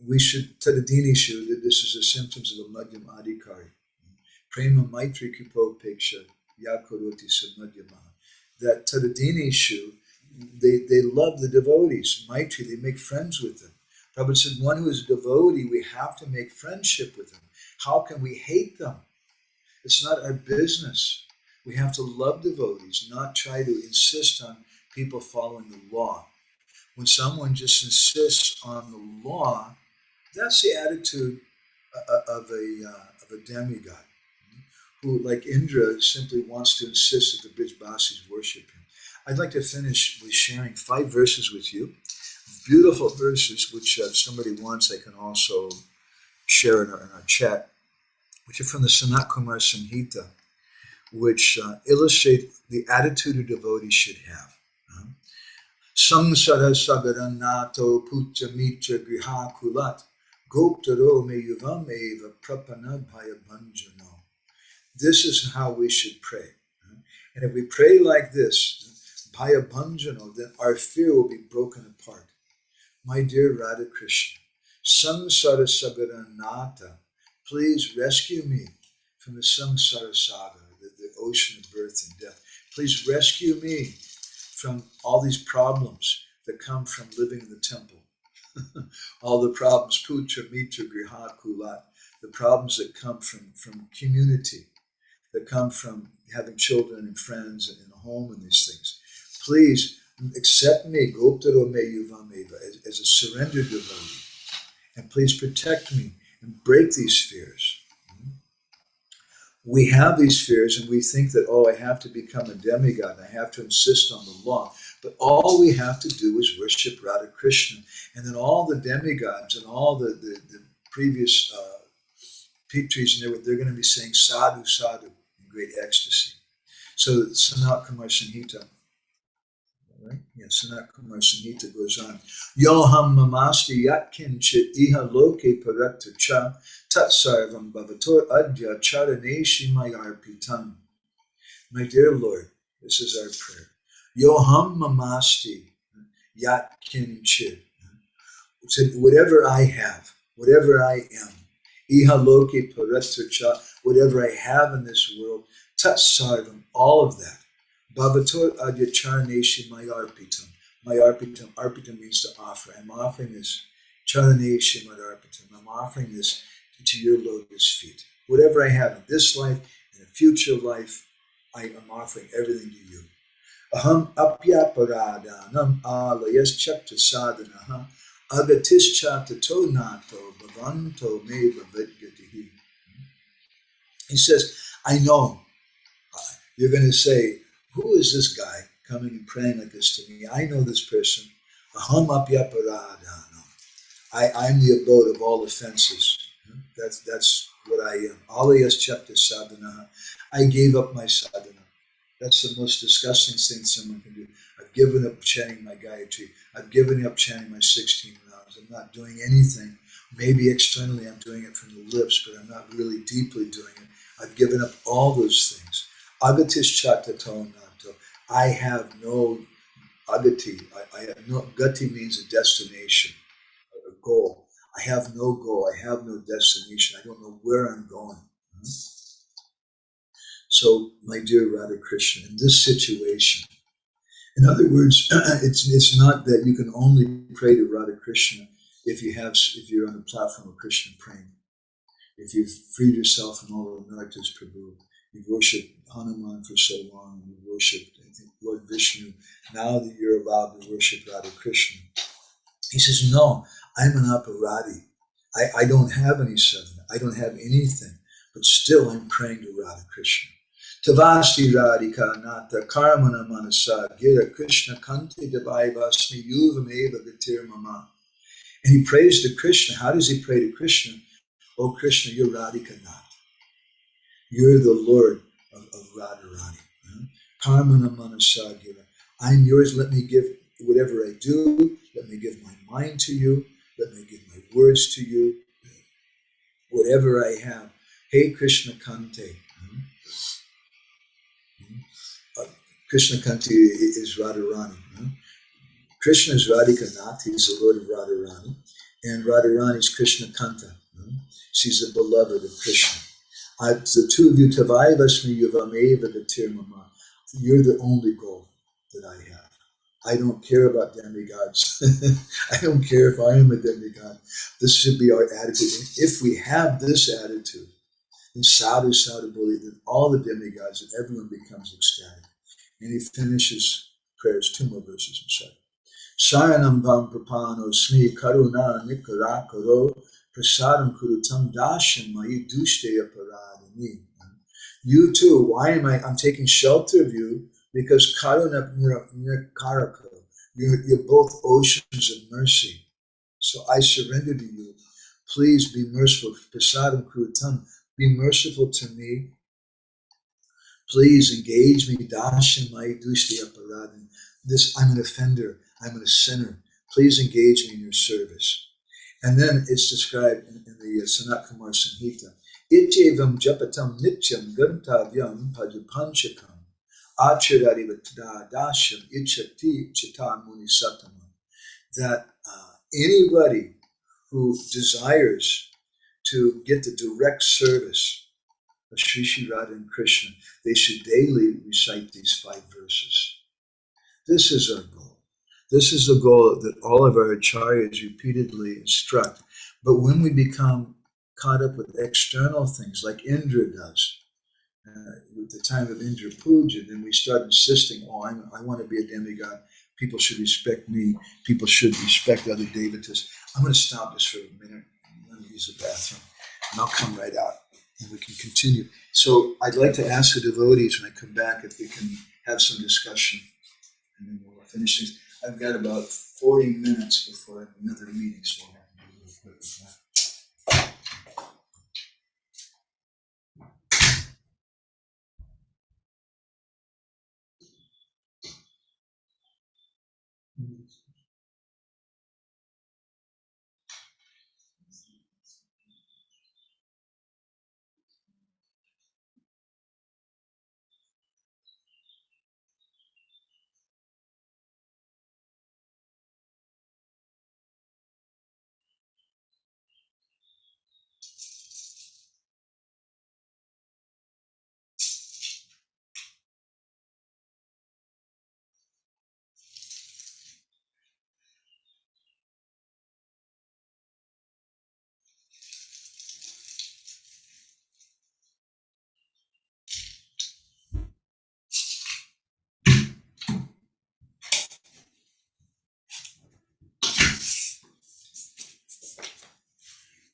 A: We should, tadadinishu, this is the symptoms of a madhyam adhikari. Prema maitri kipopeksha yakoroti samadhyama. That tadadinishu, they love the devotees. Maitri, they make friends with them. Prabhupada said, one who is a devotee, we have to make friendship with them. How can we hate them? It's not our business. We have to love devotees, not try to insist on people following the law. When someone just insists on the law, that's the attitude of a demigod who, like Indra, simply wants to insist that the Brijbasis worship him. I'd like to finish with sharing 5 verses with you, beautiful verses, which if somebody wants, I can also share in our chat, which are from the Sanat Kumar Samhita, which illustrate the attitude a devotee should have. Samsara sagaranato putra mitra griha kulat goptaro me yuvam eva prapanad bhayabhanjano. This is how we should pray. And if we pray like this, bhayabhanjano, then our fear will be broken apart. My dear Radha Krishna, samsara sagaranata, please rescue me from the samsara saga, the ocean of birth and death. Please rescue me from all these problems that come from living in the temple. All the problems, putra, mitra, griha, kulat, the problems that come from community, that come from having children and friends and in a home and these things. Please accept me, goptaro me yuvameva, as a surrendered devotee. And please protect me and break these fears. We have these fears and we think that, I have to become a demigod, I have to insist on the law. But all we have to do is worship Radha Krishna. And then all the demigods and all the previous Pitris, and they're going to be saying sadhu, sadhu in great ecstasy. So Sanat Kumar Samhita, right? Yeah, Sanat Kumar Samhita goes on. Yoham mamasti yatkinchit iha loke paratta cha tat sarvam bhavator adya charaneshi mayarpitam. My dear Lord, this is our prayer. Yoham mamasti yatkinchit. Whatever I have, whatever I am, iha loke paratta cha, whatever I have in this world, tat sarvam, all of that. Bhavator adya charaneshi mayarpitam. Mayarpitam, arpitam means to offer. I'm offering this. Charaneshi mayarpitam. I'm offering this to your lotus feet. Whatever I have in this life, in a future life, I am offering everything to you. Aham apyaparadhanam alayas chapta sadhanaha agatis chatato nato bhavanto me bhavidgatihi. He says, I know you're going to say, who is this guy coming and praying like this to me? I know this person. Aham apyaparadhanam. I'm the abode of all offenses. That's what I am. Alayas chapta sadhanaha. I gave up my sadhana. That's the most disgusting thing someone can do. I've given up chanting my Gayatri. I've given up chanting my 16 rounds. I'm not doing anything. Maybe externally I'm doing it from the lips, but I'm not really deeply doing it. I've given up all those things. Agatis chatato nato. I have no agati. I have no, gati means a destination, a goal. I have no goal. I have no destination. I don't know where I'm going. So, my dear Radha Krishna, in this situation, in other words, it's not that you can only pray to Radha Krishna if you're on the platform of Krishna praying. If you've freed yourself from all the Narottam Prabhu, you've worshipped Hanuman for so long, you've worshipped, I think, Lord Vishnu, now that you're allowed to worship Radha Krishna. He says, no, I'm an aparadi. I don't have any sadhana. I don't have anything, but still I'm praying to Radha Krishna. Tavasti radhika nata karmana manasa gira Krishna kanti devaivasmi yuvameva gatir mama. And he prays to Krishna. How does he pray to Krishna? Oh Krishna, you're Radhika Nath. You're the Lord of Radharani. Karmana manasa gira. I'm yours. Let me give whatever I do. Let me give my mind to you. Let me give my words to you. Whatever I have. Hey Krishna Kante. Krishna Kanti is Radharani. Krishna is Radhika Nath. He's the Lord of Radharani. And Radharani is Krishna Kanta. She's the beloved of Krishna. The two of you, Tavai Vasmi Yuvameva Gatir Mama. You're the only goal that I have. I don't care about demigods. I don't care if I am a demigod. This should be our attitude. And if we have this attitude, in sadhu sadhu bodhi, then all the demigods and everyone becomes ecstatic. And he finishes prayers, 2 more verses inside. Saranam vam prapano smi karuna nikarakaro prasadam kurutam dasham mayi dushdeya paradini. You too, why am I'm taking shelter of you because karuna nikarako. You're both oceans of mercy. So I surrender to you. Please be merciful. Prasadam krutam. Be merciful to me. Please engage me. Dashan mai dushti aparadhan. This, I'm an offender. I'm a sinner. Please engage me in your service. And then it's described in the Sanat Kumar Samhita. Ityevam japatam nityam gantavyam padupanchakam achararivatadasham ichati chita muni satama. That anybody who desires to get the direct service of Sri Sri Radha and Krishna, they should daily recite these 5 verses. This is our goal. This is the goal that all of our acharyas repeatedly instruct. But when we become caught up with external things like Indra does, at the time of Indra Puja, then we start insisting, I want to be a demigod. People should respect me. People should respect other devotees. I'm going to stop this for a minute. I'm going to use the bathroom. And I'll come right out and we can continue. So I'd like to ask the devotees when I come back if we can have some discussion. And then we'll finish things. I've got about 40 minutes before I have another meeting, so I'll have to be a little quick with that.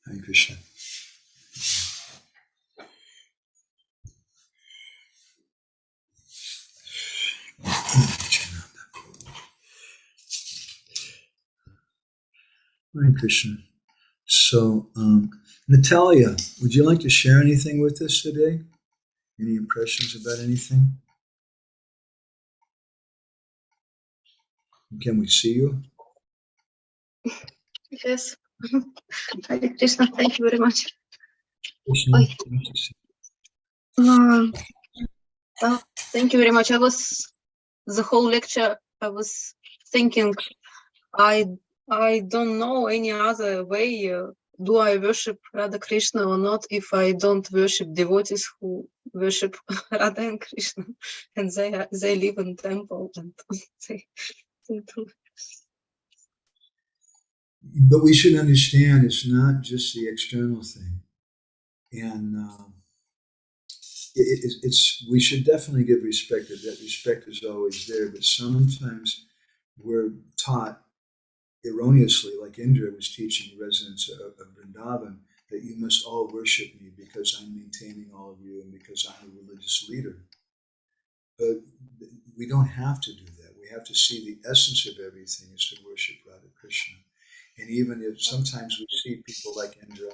A: Hare Krishna. Hare Krishna. So, Natalia, would you like to share anything with us today? Any impressions about anything? Can we see you?
B: Yes. Hare Krishna, thank you very much.
A: Krishna,
B: Thank you very much. The whole lecture, I was thinking, I don't know any other way. Do I worship Radha Krishna or not if I don't worship devotees who worship Radha and Krishna, and they live in temple and they do.
A: But we should understand it's not just the external thing, and we should definitely give respect. That respect is always there, but sometimes we're taught erroneously, like Indra was teaching the residents of Vrindavan, that you must all worship me because I'm maintaining all of you and because I'm a religious leader. But we don't have to do that. We have to see the essence of everything is to worship Radha Krishna. And even if sometimes we see people like Indra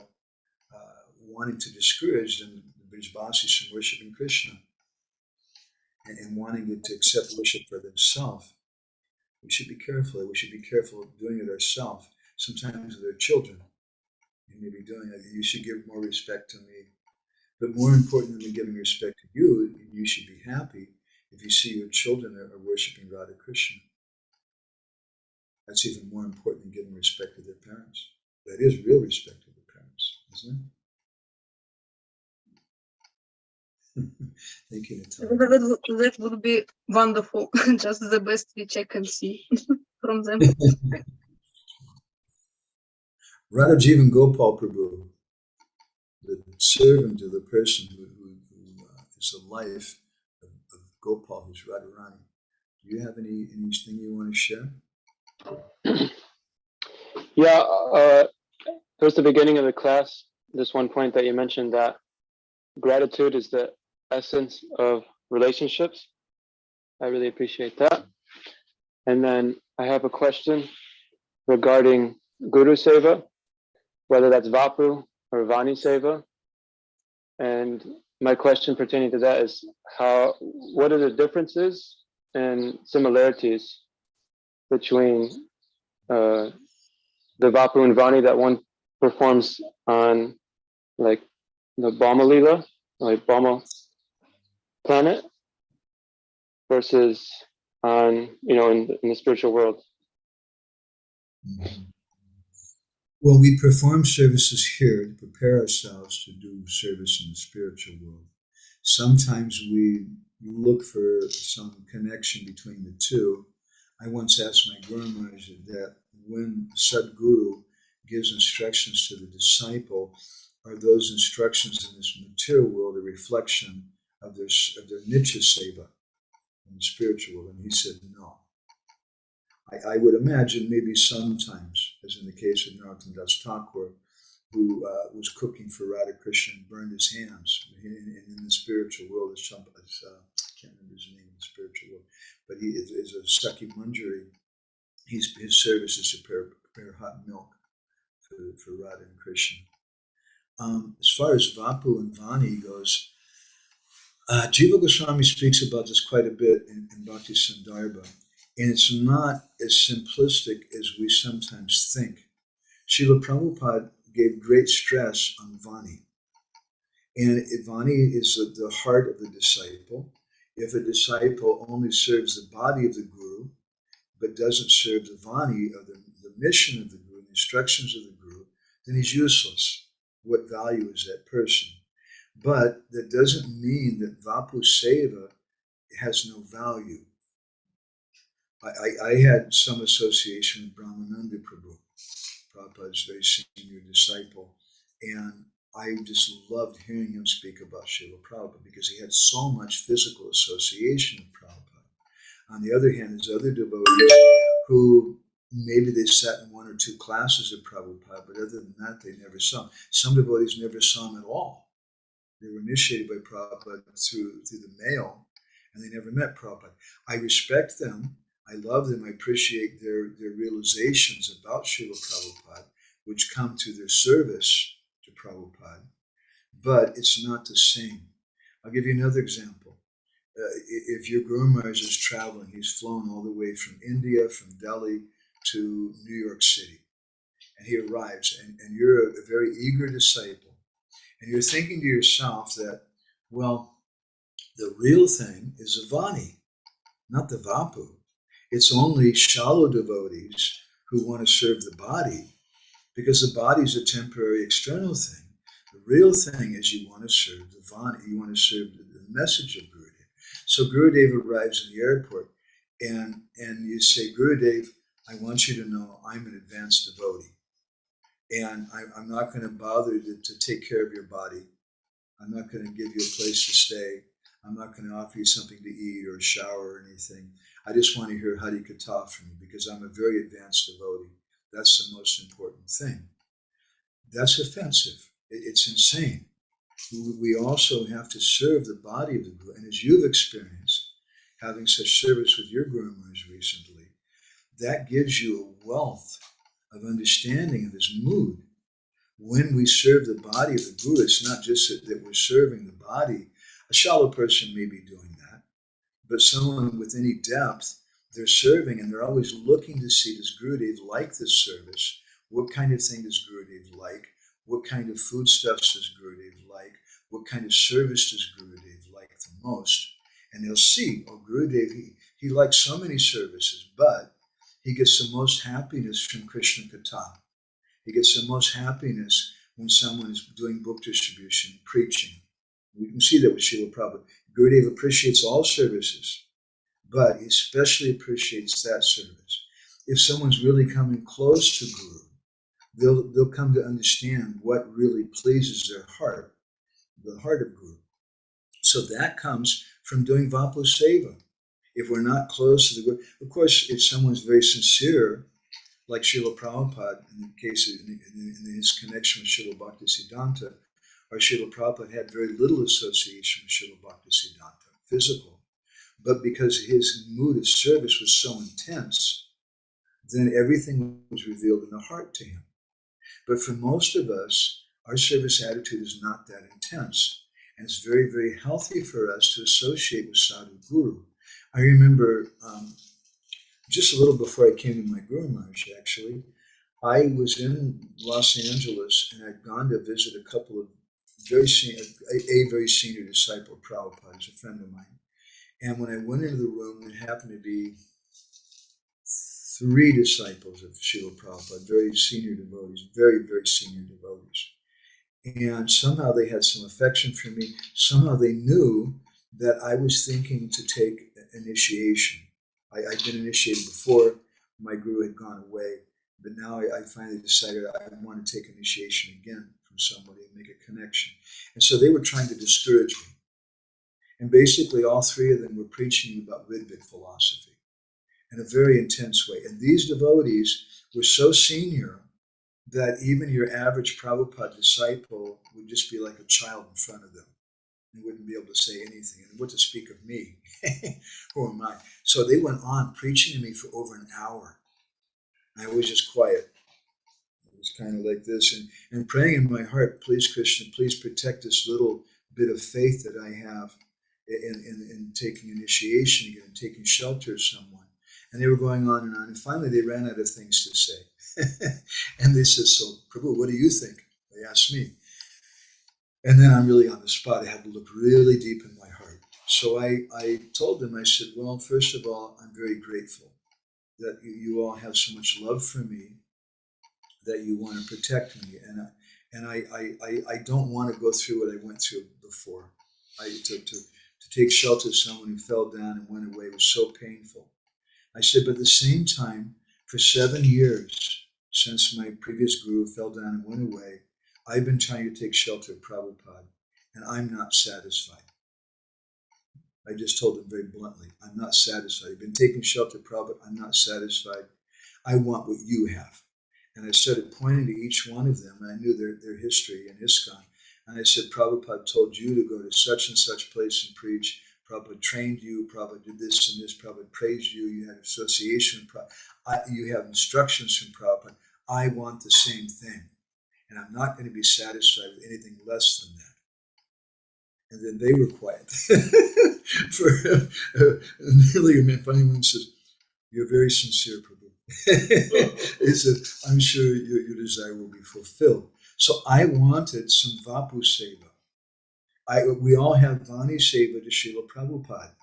A: wanting to discourage them, the Brijbasis, from worshiping Krishna and wanting it to accept worship for themselves, we should be careful. We should be careful of doing it ourselves. Sometimes with our children, you may be doing it. You should give more respect to me. But more important than giving respect to you, you should be happy if you see your children are worshiping Radha Krishna. That's even more important than giving respect to their parents. That is real respect to their parents, isn't it? Thank you, Natalia.
B: That would be wonderful. Just the best which I can see from them.
A: Radha Jivan Gopal Prabhu, the servant of the person who is the life of Gopal, who's Radharani. Do you have anything you want to share?
C: Yeah, towards the beginning of the class, there's one point that you mentioned that gratitude is the essence of relationships. I really appreciate that. And then I have a question regarding Guru Seva. whether that's Vapu or Vani Seva. And my question pertaining to that is what are the differences and similarities between the Vapu and Vani that one performs on like the Bama Lila, like Bama planet, versus on, in the spiritual world?
A: Well, we perform services here to prepare ourselves to do service in the spiritual world. Sometimes we look for some connection between the two. I once asked my Guru Maharaj that when Sadguru gives instructions to the disciple, are those instructions in this material world a reflection of their Nitya Seva in the spiritual world? And he said no. I would imagine maybe sometimes, as in the case of Narottam Das Thakur, who was cooking for Radha Krishna and burned his hands. In the spiritual world, I can't remember his name in the spiritual world, but he is a Saki Manjari. His service is to prepare hot milk for Radha and Krishna. As far as Vapu and Vani goes, Jiva Goswami speaks about this quite a bit in Bhakti Sandarbha, and it's not as simplistic as we sometimes think. Srila Prabhupada gave great stress on Vani. And Vani is the heart of the disciple. If a disciple only serves the body of the Guru, but doesn't serve the Vani of the mission of the Guru, the instructions of the Guru, then he's useless. What value is that person? But that doesn't mean that Vapu Seva has no value. I had some association with Brahmananda Prabhu, Prabhupada's very senior disciple, and I just loved hearing him speak about Srila Prabhupada because he had so much physical association with Prabhupada. On the other hand, there's other devotees who maybe they sat in one or two classes of Prabhupada, but other than that, they never saw him. Some devotees never saw him at all. They were initiated by Prabhupada through the mail, and they never met Prabhupada. I respect them. I love them. I appreciate their realizations about Srila Prabhupada, which come through their service to Prabhupada, but it's not the same. I'll give you another example. If your Guru Maharaj is traveling, he's flown all the way from India, from Delhi to New York City, and he arrives, and you're a very eager disciple, and you're thinking to yourself that, well, the real thing is the Vani, not the Vapu. It's only shallow devotees who want to serve the body, because the body is a temporary external thing. The real thing is you want to serve the Vani, you want to serve the message of Gurudev. So Gurudev arrives in the airport, and you say, Gurudev, I want you to know I'm an advanced devotee, and I'm not going to bother to take care of your body. I'm not going to give you a place to stay. I'm not going to offer you something to eat or a shower or anything. I just want to hear Hari Katha from you because I'm a very advanced devotee. That's the most important thing. That's offensive. It's insane. We also have to serve the body of the Guru. And as you've experienced, having such service with your Guru Maharaj recently, that gives you a wealth of understanding of his mood. When we serve the body of the Guru, it's not just that we're serving the body. A shallow person may be doing that, but someone with any depth, they're serving and they're always looking to see, does Gurudev like this service? What kind of thing does Gurudev like? What kind of foodstuffs does Gurudev like? What kind of service does Gurudev like the most? And they'll see, oh, Gurudev, he likes so many services, but he gets the most happiness from Krishna Katha. He gets the most happiness when someone is doing book distribution, preaching. We can see that with Srila Prabhupada. Gurudev appreciates all services, but he especially appreciates that service. If someone's really coming close to Guru, they'll come to understand what really pleases their heart, the heart of Guru. So that comes from doing Vapu Seva. If we're not close to the Guru, of course, if someone's very sincere, like Srila Prabhupada, in the case of in his connection with Srila Bhakti-siddhanta, or Srila Prabhupada had very little association with Srila Bhakti-siddhanta, physical, but because his mood of service was so intense, then everything was revealed in the heart to him. But for most of us, our service attitude is not that intense. And it's very, very healthy for us to associate with Sadhu Guru. I remember just a little before I came to my Guru Maharaj, actually, I was in Los Angeles and I'd gone to visit a couple of very senior disciple of Prabhupada, a friend of mine. And when I went into the room, there happened to be 3 disciples of Srila Prabhupada, very senior devotees, very, very senior devotees. And somehow they had some affection for me. Somehow they knew that I was thinking to take initiation. I'd been initiated before, my guru had gone away, but now I finally decided I want to take initiation again from somebody and make a connection. And so they were trying to discourage me. And basically all 3 of them were preaching about Ridvik philosophy in a very intense way. And these devotees were so senior that even your average Prabhupada disciple would just be like a child in front of them. They wouldn't be able to say anything. And what to speak of me? Who am I? So they went on preaching to me for over an hour. I was just quiet. It was kind of like this. And praying in my heart, please, Krishna, please protect this little bit of faith that I have in taking initiation again, and taking shelter of someone. And they were going on. And finally they ran out of things to say. And they said, so, Prabhu, what do you think? They asked me. And then I'm really on the spot. I had to look really deep in my heart. So I told them, I said, well, first of all, I'm very grateful that you all have so much love for me, that you want to protect me. And I don't want to go through what I went through before. To take shelter of someone who fell down and went away was so painful. I said, but at the same time, for 7 years, since my previous guru fell down and went away, I've been trying to take shelter of Prabhupada, and I'm not satisfied. I just told them very bluntly, I'm not satisfied. I've been taking shelter of Prabhupada, I'm not satisfied. I want what you have. And I started pointing to each one of them, and I knew their history in ISKCON. And I said, Prabhupada told you to go to such and such place and preach. Prabhupada trained you, Prabhupada did this and this, Prabhupada praised you, you had association with Prabhupada, you have instructions from Prabhupada. I want the same thing. And I'm not going to be satisfied with anything less than that. And then they were quiet. Nearly a funny one says, you're very sincere, Prabhu. He said, I'm sure your desire will be fulfilled. So I wanted some Vapu Seva. We all have Vani Seva to Srila Prabhupada,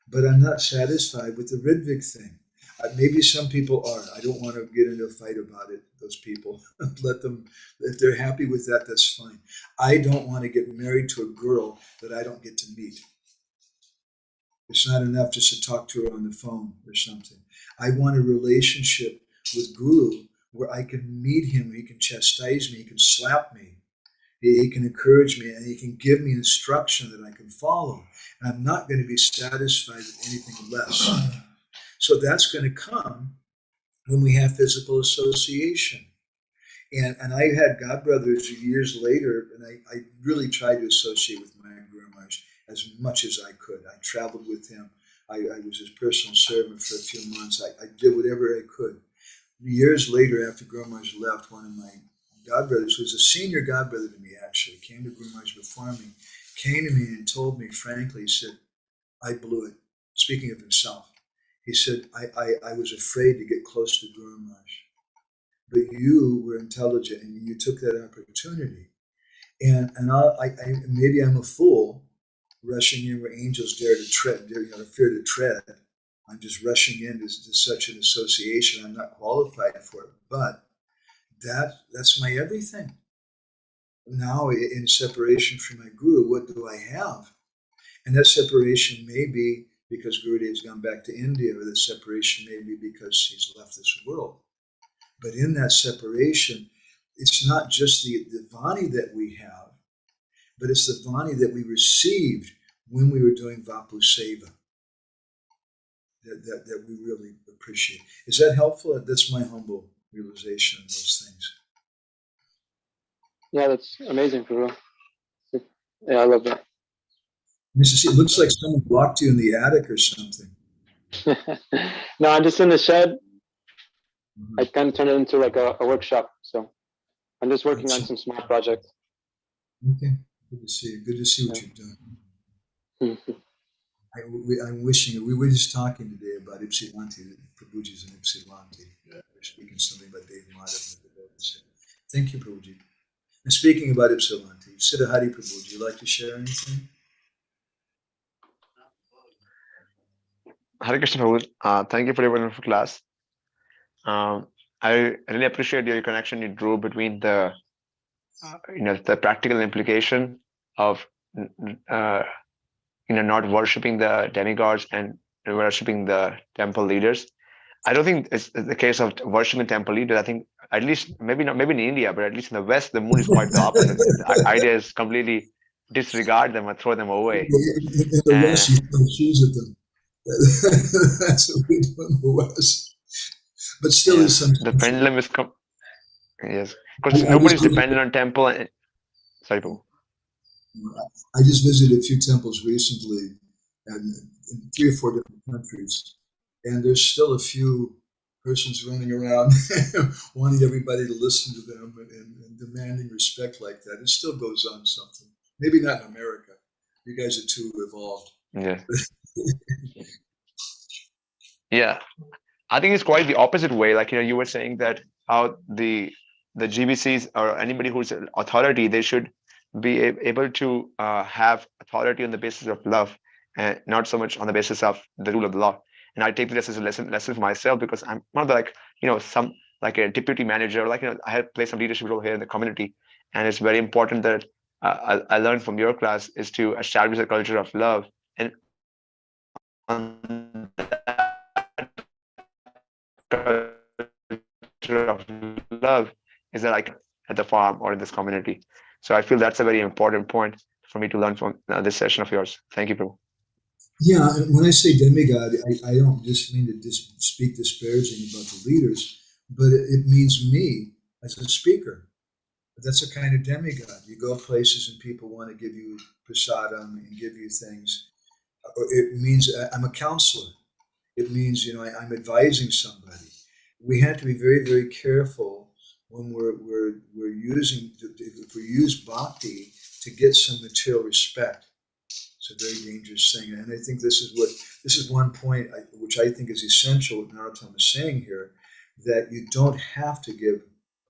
A: but I'm not satisfied with the Ridvik thing. Maybe some people are. I don't want to get into a fight about it, those people. Let them, if they're happy with that, that's fine. I don't want to get married to a girl that I don't get to meet. It's not enough just to talk to her on the phone or something. I want a relationship with Guru where I can meet him, he can chastise me, he can slap me, he can encourage me, and he can give me instruction that I can follow. And I'm not going to be satisfied with anything less. So that's going to come when we have physical association. And I had godbrothers years later, and I really tried to associate with my Guru Maharaj as much as I could. I traveled with him. I was his personal servant for a few months. I did whatever I could. Years later, after Guru Maharaj left, one of my godbrothers, who was a senior godbrother to me actually, came to Guru Maharaj before me, came to me and told me frankly, he said, I blew it. Speaking of himself, he said, I was afraid to get close to Guru Maharaj. But you were intelligent and you took that opportunity. And maybe I'm a fool rushing in where angels dare to tread, fear to tread. I'm just rushing into such an association. I'm not qualified for it. But that's my everything. Now in separation from my guru, what do I have? And that separation may be because Gurudev has gone back to India, or the separation may be because he's left this world. But in that separation, it's not just the Vani that we have, but it's the Vani that we received when we were doing Vapu Seva that we really appreciate. Is that helpful? That's my humble realization of those things.
C: Yeah, that's amazing, Guru. Yeah, I love that.
A: It looks like someone blocked you in the attic or something.
C: No, I'm just in the shed. I kind of turned it into like a workshop. So I'm just working on some small projects.
A: Okay, good to see you. Good to see what you've done. I'm wishing you. We were just talking today about Ypsilanti, Prabhuji's in Ypsilanti. We're speaking something about Dave Madhav. Thank you, Prabhuji. And speaking about Ypsilanti, Siddhahari Prabhu, would you like to share anything?
D: Hare Krishna Prabhu, thank you for your wonderful class. I really appreciate your connection you drew between the the practical implication of not worshipping the demigods and worshipping the temple leaders. I don't think it's the case of worshiping temple leaders. I think at least maybe in India, but at least in the West, the mood is quite the opposite. The idea is completely disregard them or throw them away.
A: In the West, you throw shoes at them. That's what we do in the West. But still, is some.
D: The pendulum is yes, because nobody's dependent on temple. Sorry, Prabhu.
A: I just visited a few temples recently, and in 3 or 4 different countries, and there's still a few persons running around wanting everybody to listen to them and demanding respect like that. It still goes on something. Maybe not in America. You guys are too evolved.
D: Yeah. Yeah. I think it's quite the opposite way. Like, you were saying that how the GBCs or anybody who's an authority, they should be able to have authority on the basis of love and not so much on the basis of the rule of the law. And I take this as a lesson for myself, because I'm not like, some like a deputy manager, like, I have played some leadership role here in the community. And it's very important that I learned from your class is to establish a culture of love. And on that culture of love is that I can at the farm or in this community. So I feel that's a very important point for me to learn from this session of yours. Thank you, Prabhu.
A: Yeah, when I say demigod, I don't just mean to speak disparaging about the leaders, but it means me as a speaker. That's a kind of demigod. You go places and people want to give you prasadam and give you things. It means I'm a counselor. It means, I'm advising somebody. We have to be very, very careful when we're using, if we use bhakti to get some material respect. It's a very dangerous thing. And I think this is one point which I think is essential what Narottam is saying here, that you don't have to give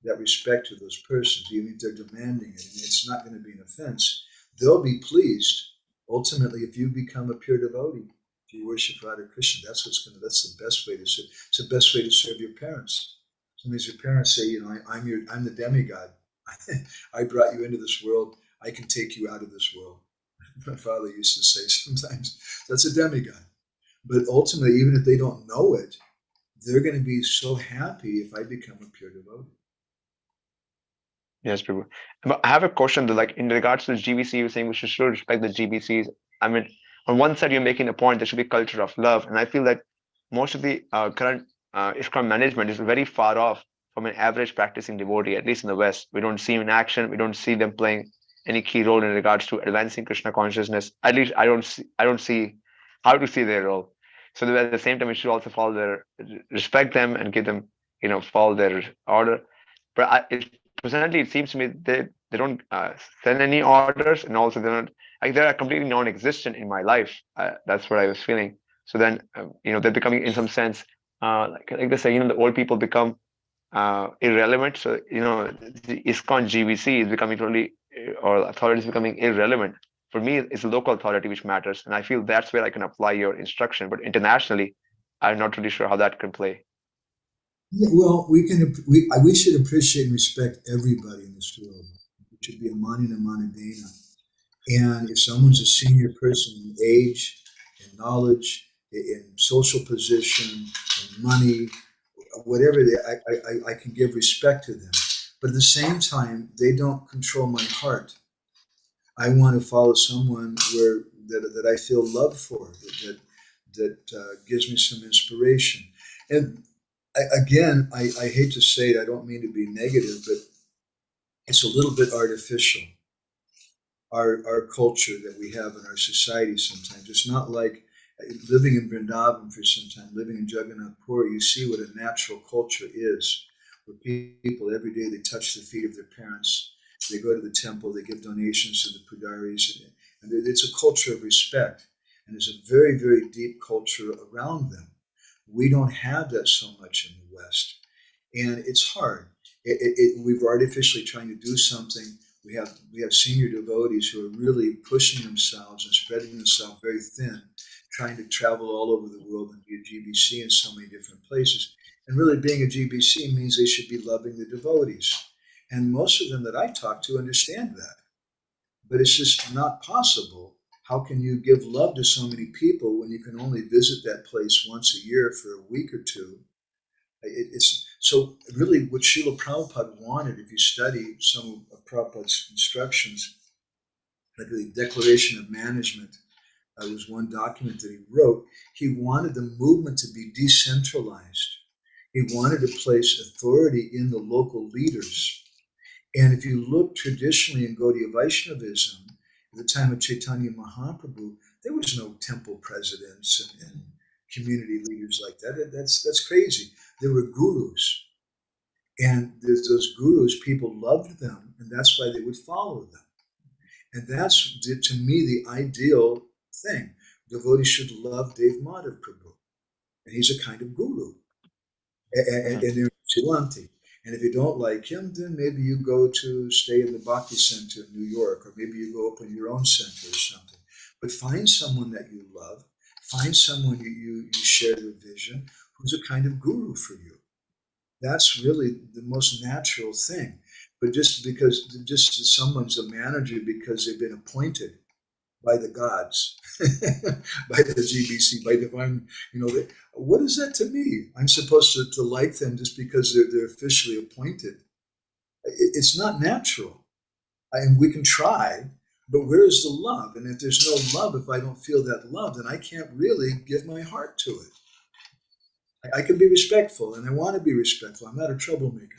A: that respect to those persons, even if they're demanding it. And it's not going to be an offense. They'll be pleased, ultimately, if you become a pure devotee. If you worship Radha Krishna, that's the best way to serve. It's the best way to serve your parents. Sometimes your parents say, I'm the demigod. I brought you into this world. I can take you out of this world. My father used to say sometimes, that's a demigod. But ultimately, even if they don't know it, they're going to be so happy if I become a pure devotee.
D: Yes, Prabhu. But I have a question that, like, in regards to the GBC, you're saying we should still respect the GBCs. I mean, on one side, you're making a point there should be culture of love. And I feel that most of the current ISKCON management is very far off from an average practicing devotee, at least in the West. We don't see them in action. We don't see them playing any key role in regards to advancing Krishna consciousness. At least I don't see how to see their role. So that at the same time, we should also follow respect them and give them, follow their order. But presently, it seems to me they don't send any orders, and also they're not, like, they're completely non-existent in my life. That's what I was feeling. So then, they're becoming, in some sense, like they say, the old people become irrelevant. So, the ISKCON GBC is becoming totally, or authority is becoming irrelevant. For me, it's the local authority which matters. And I feel that's where I can apply your instruction. But internationally, I'm not really sure how that can play.
A: Yeah, well, we should appreciate and respect everybody in this world. It should be a manina manadena. And if someone's a senior person in age, in knowledge, in social position, in money, whatever, I can give respect to them. But at the same time, they don't control my heart. I want to follow someone that I feel love for, that gives me some inspiration. And I hate to say it, I don't mean to be negative, but it's a little bit artificial, our culture that we have in our society sometimes. It's not like living in Vrindavan for some time, living in Jagannath Puri, you see what a natural culture is. where people every day they touch the feet of their parents, they go to the temple, they give donations to the pujaris, and it's a culture of respect, and there's a very, very deep culture around them. We don't have that so much in the West, and it's hard. We've artificially trying to do something. We have senior devotees who are really pushing themselves and spreading themselves very thin, trying to travel all over the world and be a GBC in so many different places. And really, being a GBC means they should be loving the devotees. And most of them that I talk to understand that. But it's just not possible. How can you give love to so many people when you can only visit that place once a year for a week or two? It's so really what Srila Prabhupada wanted. If you study some of Prabhupada's instructions, like the Declaration of Management, was one document that he wrote. He wanted the movement to be decentralized. He wanted to place authority in the local leaders. And if you look traditionally in Gaudiya Vaishnavism, at the time of Chaitanya Mahaprabhu, there was no temple presidents and community leaders like that. That's crazy. There were gurus. And there's those gurus, people loved them, and that's why they would follow them. And that's, to me, the ideal thing. Devotees should love Dev Madhav Prabhu. And he's a kind of guru. And they're Chilanti. And if you don't like him, then maybe you go to stay in the Bhakti Center in New York, or maybe you go open your own center or something. But find someone that you love, find someone you share their vision, who's a kind of guru for you. That's really the most natural thing. But just someone's a manager because they've been appointed by the gods, by the GBC, by divine, what is that to me? I'm supposed to like them just because they're officially appointed. It's not natural. And we can try, but where is the love? And if there's no love, if I don't feel that love, then I can't really give my heart to it. I can be respectful, and I want to be respectful. I'm not a troublemaker.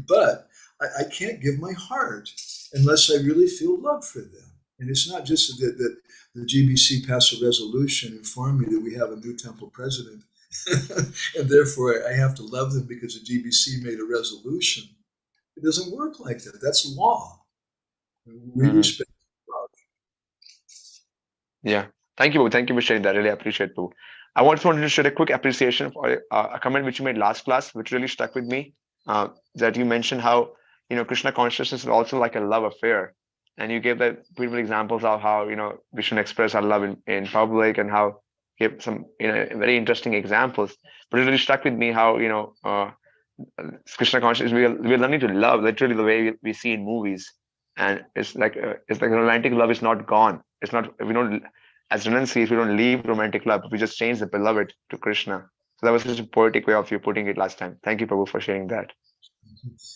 A: But I can't give my heart unless I really feel love for them. And it's not just that the GBC passed a resolution informing me that we have a new temple president, and therefore I have to love them because the GBC made a resolution. It doesn't work like that. That's law. We respect love.
D: Yeah. Thank you, Babu. Thank you for sharing that. Really appreciate it, Babu. I also wanted to share a quick appreciation for a comment which you made last class, which really stuck with me. That you mentioned how Krishna consciousness is also like a love affair, and you gave that beautiful examples of how we should express our love in public, and how you gave some very interesting examples. But it really stuck with me how Krishna consciousness we're learning to love literally the way we see in movies, and it's like romantic love is not gone. It's not we don't. As renunciates, we don't leave romantic love, we just change the beloved to Krishna. So that was such a poetic way of you putting it last time. Thank you, Prabhu, for sharing that.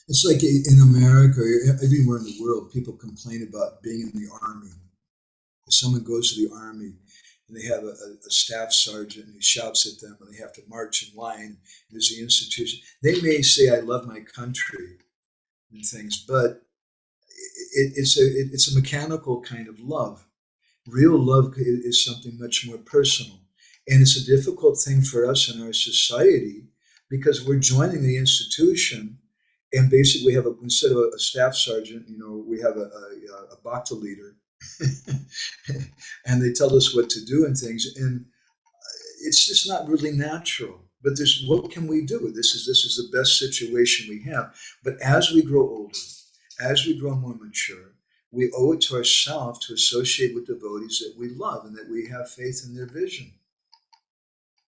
A: It's like in America, everywhere in the world, people complain about being in the army. If someone goes to the army and they have a staff sergeant and he shouts at them and they have to march in line, there's the institution. They may say, I love my country and things, but it's a mechanical kind of love. Real love is something much more personal. And it's a difficult thing for us in our society because we're joining the institution, and basically we have instead of a staff sergeant, we have a bhakta leader. And they tell us what to do and things. And it's just not really natural. But what can we do? This is the best situation we have. But as we grow older, as we grow more mature, we owe it to ourselves to associate with devotees that we love and that we have faith in their vision,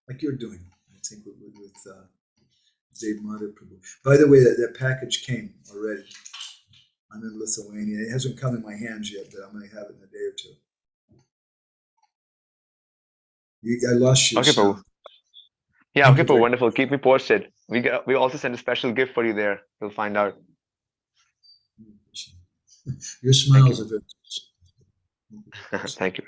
A: like you're doing, I think, with Dev Madhav Prabhu. By the way, that package came already. I'm in Lithuania. It hasn't come in my hands yet, but I'm going to have it in a day or two. I lost you.
D: Okay, Prabhu. Yeah, okay, Prabhu. Wonderful. Keep me posted. We also send a special gift for you there. You'll find out.
A: Your smiles are very.
D: Thank you.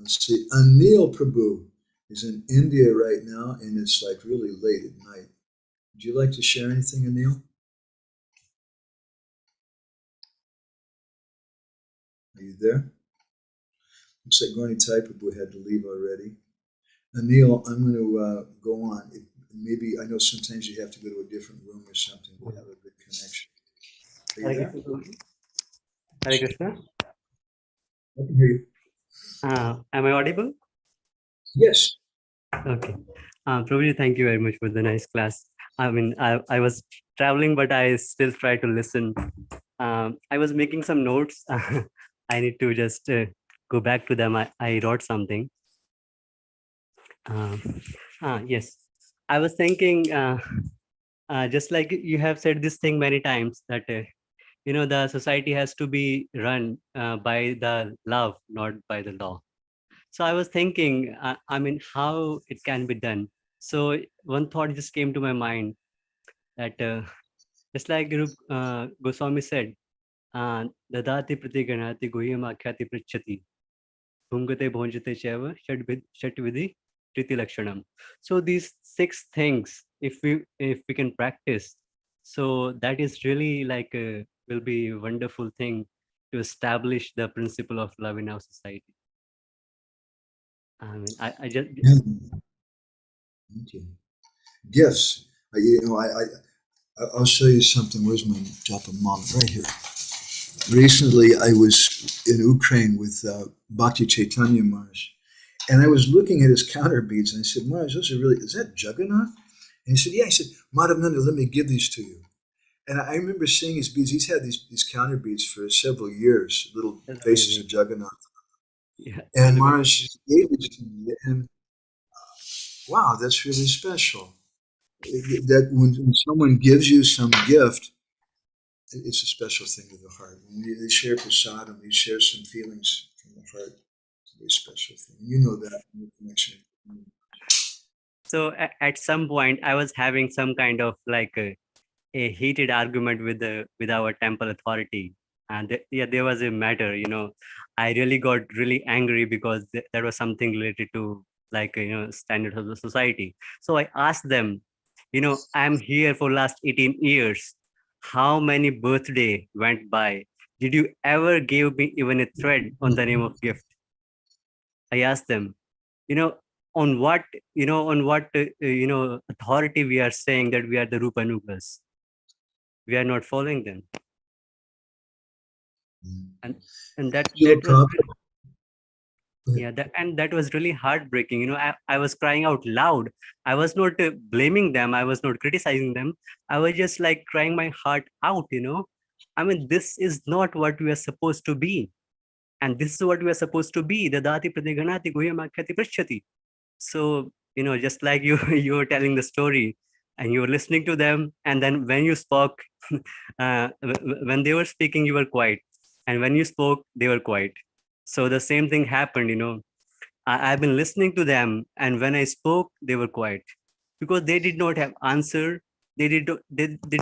A: Let's see. Anil Prabhu is in India right now, and it's like really late at night. Would you like to share anything, Anil? Are you there? Looks like Gornitai Prabhu had to leave already. Anil, I'm going to go on. Maybe I know sometimes you have to go to a different room or something to have a good connection. Are you there?
E: Hare Krishna.
A: I can hear you.
E: Am I audible?
A: Yes.
E: Okay. Prabhuji, thank you very much for the nice class. I mean, I was traveling, but I still try to listen. I was making some notes. I need to just go back to them. I wrote something. Yes. I was thinking, just like you have said this thing many times, that the society has to be run by the love, not by the law. So I was thinking, I mean, how it can be done. So one thought just came to my mind, that just like Goswami said, dadati pratiganati guhyam akhyati prichati bhungate bhonjate chaiva shatvidhi triti lakshanam. So these 6 things, if we can practice, so that is really like will be a wonderful thing to establish the principle of love in our society. I mean, I just.
A: Yeah. Thank you. Gifts. I'll show you something. Where's my japa mala? Right here. Recently, I was in Ukraine with Bhakti Chaitanya Maharaj, and I was looking at his counter beads, and I said, Maharaj, is that Jagannath? And he said, yeah. He said, Madhavananda, let me give these to you. And I remember seeing his beads. He's had these counter beads for several years, little faces of Jagannath.
E: Yeah,
A: and Maharaj gave these to me, and wow, that's really special. That when someone gives you some gift, it's a special thing with the heart. When they share prasadam, they share some feelings from the heart. It's a very special thing. You know that in your connection.
E: So at some point, I was having some kind of like a heated argument with our temple authority, and there was a matter. I really got really angry because there was something related to like standards of the society. So I asked them, I'm here for last 18 years. How many birthday went by? Did you ever give me even a thread on the name of gift? I asked them, on what authority we are saying that we are the Rupanugas. We are not following them. And that was that was really heartbreaking. I was crying out loud. I was not blaming them. I was not criticizing them. I was just like crying my heart out. I mean, this is not what we are supposed to be, and this is what we are supposed to be. Dadati pratiganati guhyamakyati prichyati. So just like you you were telling the story, and you were listening to them, and then when you spoke, when they were speaking, you were quiet, and when you spoke, they were quiet. So the same thing happened. I've been listening to them, and when I spoke, they were quiet, because they did not have answer. They did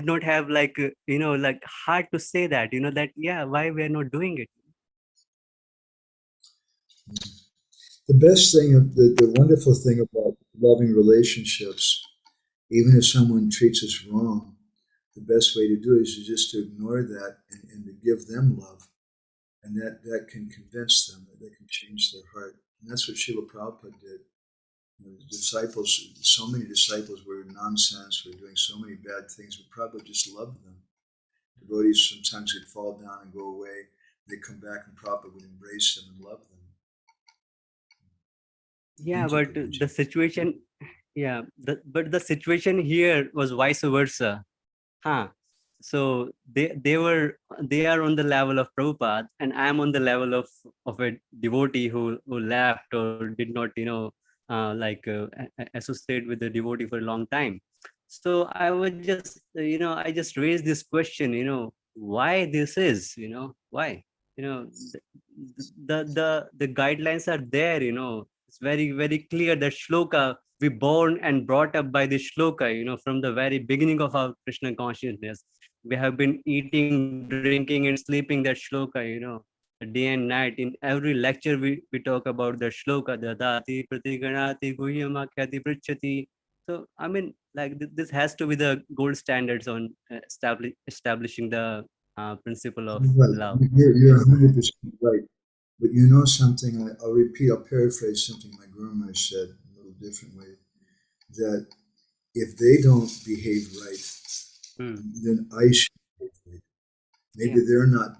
E: not have like like hard to say that that why we are not doing it.
A: The best thing, the wonderful thing about loving relationships, even if someone treats us wrong, the best way to do it is just to ignore that and to give them love. And that can convince them, that can change their heart. And that's what Srila Prabhupada did. Disciples, so many disciples were nonsense, were doing so many bad things, but Prabhupada just loved them. Devotees sometimes would fall down and go away. They'd come back and Prabhupada would embrace them and love them.
E: Yeah, but the situation, but the situation here was vice versa. So they are on the level of Prabhupada, and I'm on the level of a devotee who left or did not associate with the devotee for a long time. So I was just I just raised this question, why this is, why, the guidelines are there, it's very, very clear that shloka, we born and brought up by the shloka, from the very beginning of our Krishna consciousness. We have been eating, drinking, and sleeping that shloka, day and night. In every lecture, we talk about the shloka, dadati pratiganati guhyamakyati prichati. So, I mean, like this has to be the gold standards on establishing the principle of love.
A: You're 100% right. But you know something, I'll repeat, I'll paraphrase something my Guru Maharaj said, a little a different way, that if they don't behave right, then I should behave right. Maybe they're not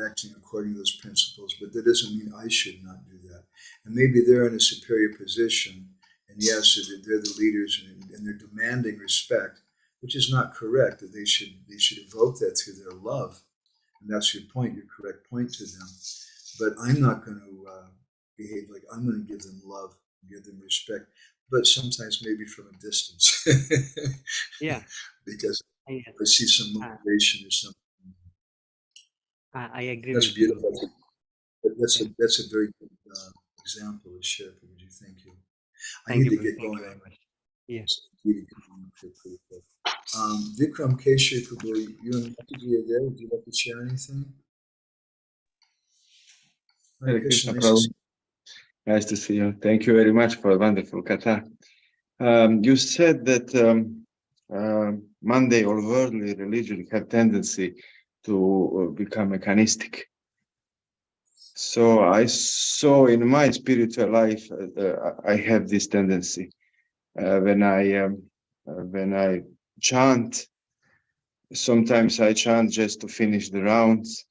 A: acting according to those principles, but that doesn't mean I should not do that. And maybe they're in a superior position, and yes, they're the leaders, and they're demanding respect, which is not correct. That they should evoke that through their love, and that's your point, your correct point to them. But I'm not going to behave like I'm going to give them love, give them respect, but sometimes maybe from a distance. Because I see some motivation or something.
E: I agree.
A: That's
E: with
A: beautiful.
E: You.
A: That's a very good example to share. Thank you. I need to get going.
E: Very much. Yeah.
A: Vikram Keshe Prabhu, you and Mataji are there. Would you like to share anything?
F: Hare Krishna, Prabhu. Nice to see you. Thank you very much for a wonderful katha. You said that Monday or worldly religion have tendency to become mechanistic. So I saw in my spiritual life, I have this tendency. When I chant, sometimes I chant just to finish the rounds.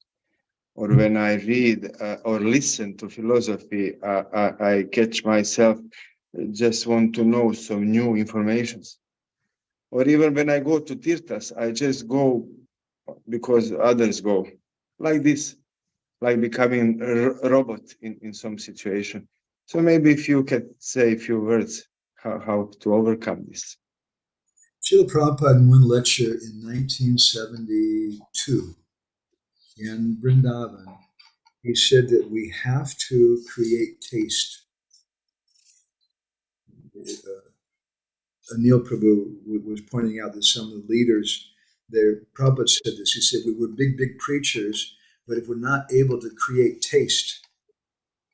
F: Or when I read or listen to philosophy, I catch myself just want to know some new informations. Or even when I go to tirthas, I just go because others go. Like this, like becoming a robot in some situation. So maybe if you could say a few words how to overcome this.
A: Srila Prabhupada in one lecture in 1972 in Vrindavan, he said that we have to create taste. Anil Prabhu was pointing out that some of the leaders there, Prabhupada said this, he said, we were big preachers, but if we're not able to create taste,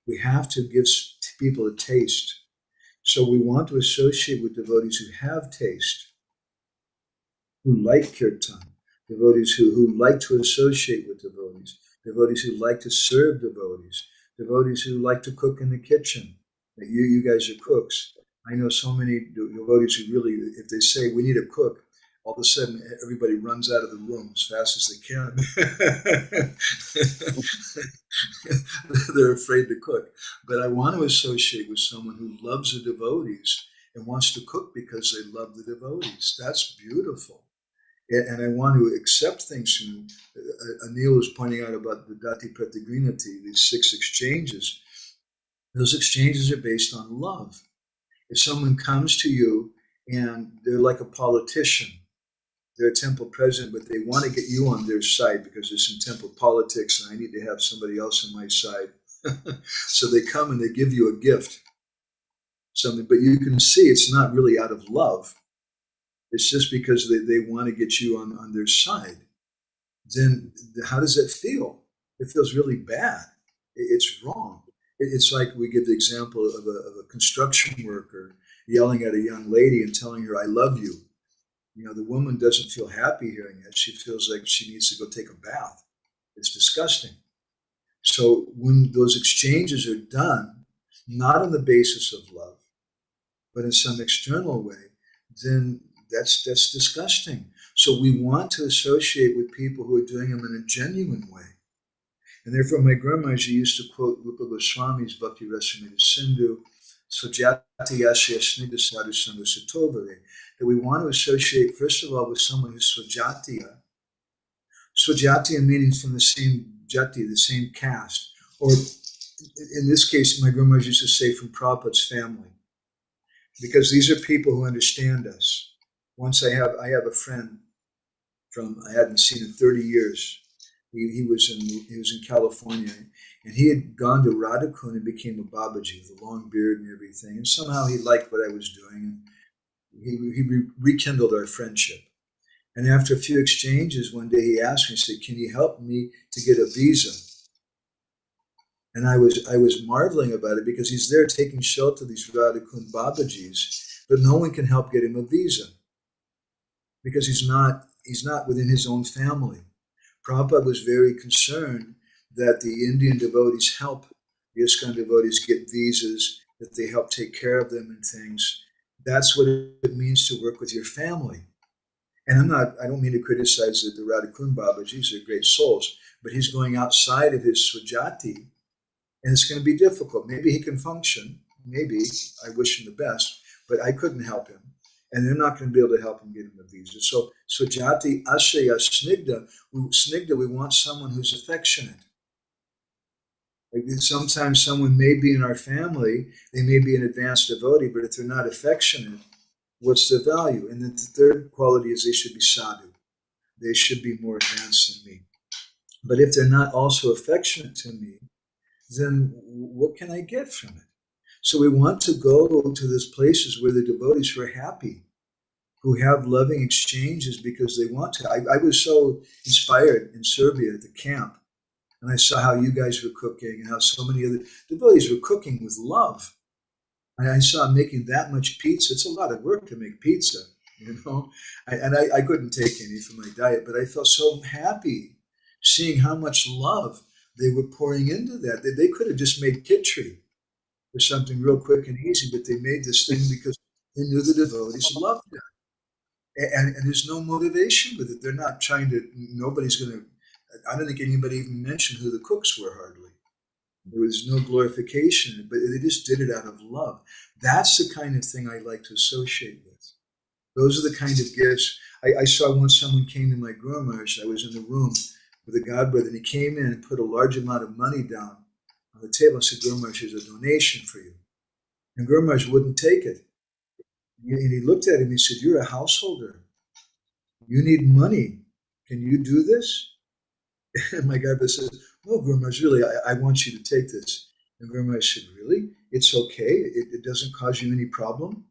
A: we have to give people a taste. So we want to associate with devotees who have taste, who like kirtan, devotees who like to associate with devotees, devotees who like to serve devotees, devotees who like to cook in the kitchen. You guys are cooks. I know so many devotees who really, if they say we need a cook, all of a sudden everybody runs out of the room as fast as they can. They're afraid to cook. But I want to associate with someone who loves the devotees and wants to cook because they love the devotees. That's beautiful. And I want to accept things from, Anil was pointing out about the Dati Pratigrinati, these 6 exchanges. Those exchanges are based on love. If someone comes to you and they're like a politician, they're a temple president, but they want to get you on their side because there's some temple politics and I need to have somebody else on my side. So they come and they give you a gift, something, but you can see it's not really out of love. It's just because they want to get you on their side. Then how does that feel? It feels really bad. It's wrong. It's like we give the example of a construction worker yelling at a young lady and telling her, I love you. You know, the woman doesn't feel happy hearing it. She feels like she needs to go take a bath. It's disgusting. So when those exchanges are done, not on the basis of love, but in some external way, then that's disgusting. So we want to associate with people who are doing them in a genuine way. And therefore, my Gurmaji used to quote Rupa Goswami's Bhakti Rasamrita Sindhu, Swajati Yasya Snigdha Sadhu Sangha Satovare, that we want to associate, first of all, with someone who's Swajatiya. Swajatiya meaning from the same jati, the same caste, or in this case, my Gurmaji used to say from Prabhupada's family, because these are people who understand us. Once I have a friend I hadn't seen in 30 years. He was in California, and he had gone to Radhakund and became a Babaji with a long beard and everything. And somehow he liked what I was doing, and he rekindled our friendship. And after a few exchanges, one day he asked me, he said, "Can you help me to get a visa?" And I was marveling about it because he's there taking shelter of these Radhakund Babajis, but no one can help get him a visa because he's not within his own family. Prabhupada was very concerned that the Indian devotees help the ISKCON devotees get visas that they help take care of them and things. That's what it means to work with your family. And I don't mean to criticize the Radhakund Babaji's, they're great souls, but he's going outside of his Swajati, and it's going to be difficult. Maybe he can function, maybe, I wish him the best, but I couldn't help him. And they're not going to be able to help him get him a visa. So Swajati Ashaya Snigdha, we want someone who's affectionate. Like sometimes someone may be in our family, they may be an advanced devotee, but if they're not affectionate, what's the value? And then the third quality is they should be sadhu. They should be more advanced than me. But if they're not also affectionate to me, then what can I get from it? So we want to go to those places where the devotees who are happy, who have loving exchanges because they want to. I was so inspired in Serbia at the camp, and I saw how you guys were cooking and how so many other devotees were cooking with love. And I saw making that much pizza. It's a lot of work to make pizza, you know. I couldn't take any for my diet, but I felt so happy seeing how much love they were pouring into that. They could have just made kitchery or something real quick and easy, but they made this thing because they knew the devotees loved it. And there's no motivation with it. They're not trying to, nobody's going to, I don't think anybody even mentioned who the cooks were hardly. There was no glorification, but they just did it out of love. That's the kind of thing I like to associate with. Those are the kind of gifts. I saw once someone came to my Guru Maharaj. I was in the room with a godbrother, and he came in and put a large amount of money down on the table and said, Guru Maharaj, here's a donation for you. And Guru Maharaj wouldn't take it. And he looked at him and he said, you're a householder. You need money. Can you do this? And my godbrother said, no, Guru Maharaj, really, I want you to take this. And Guru Maharaj said, really? It's okay? It doesn't cause you any problem?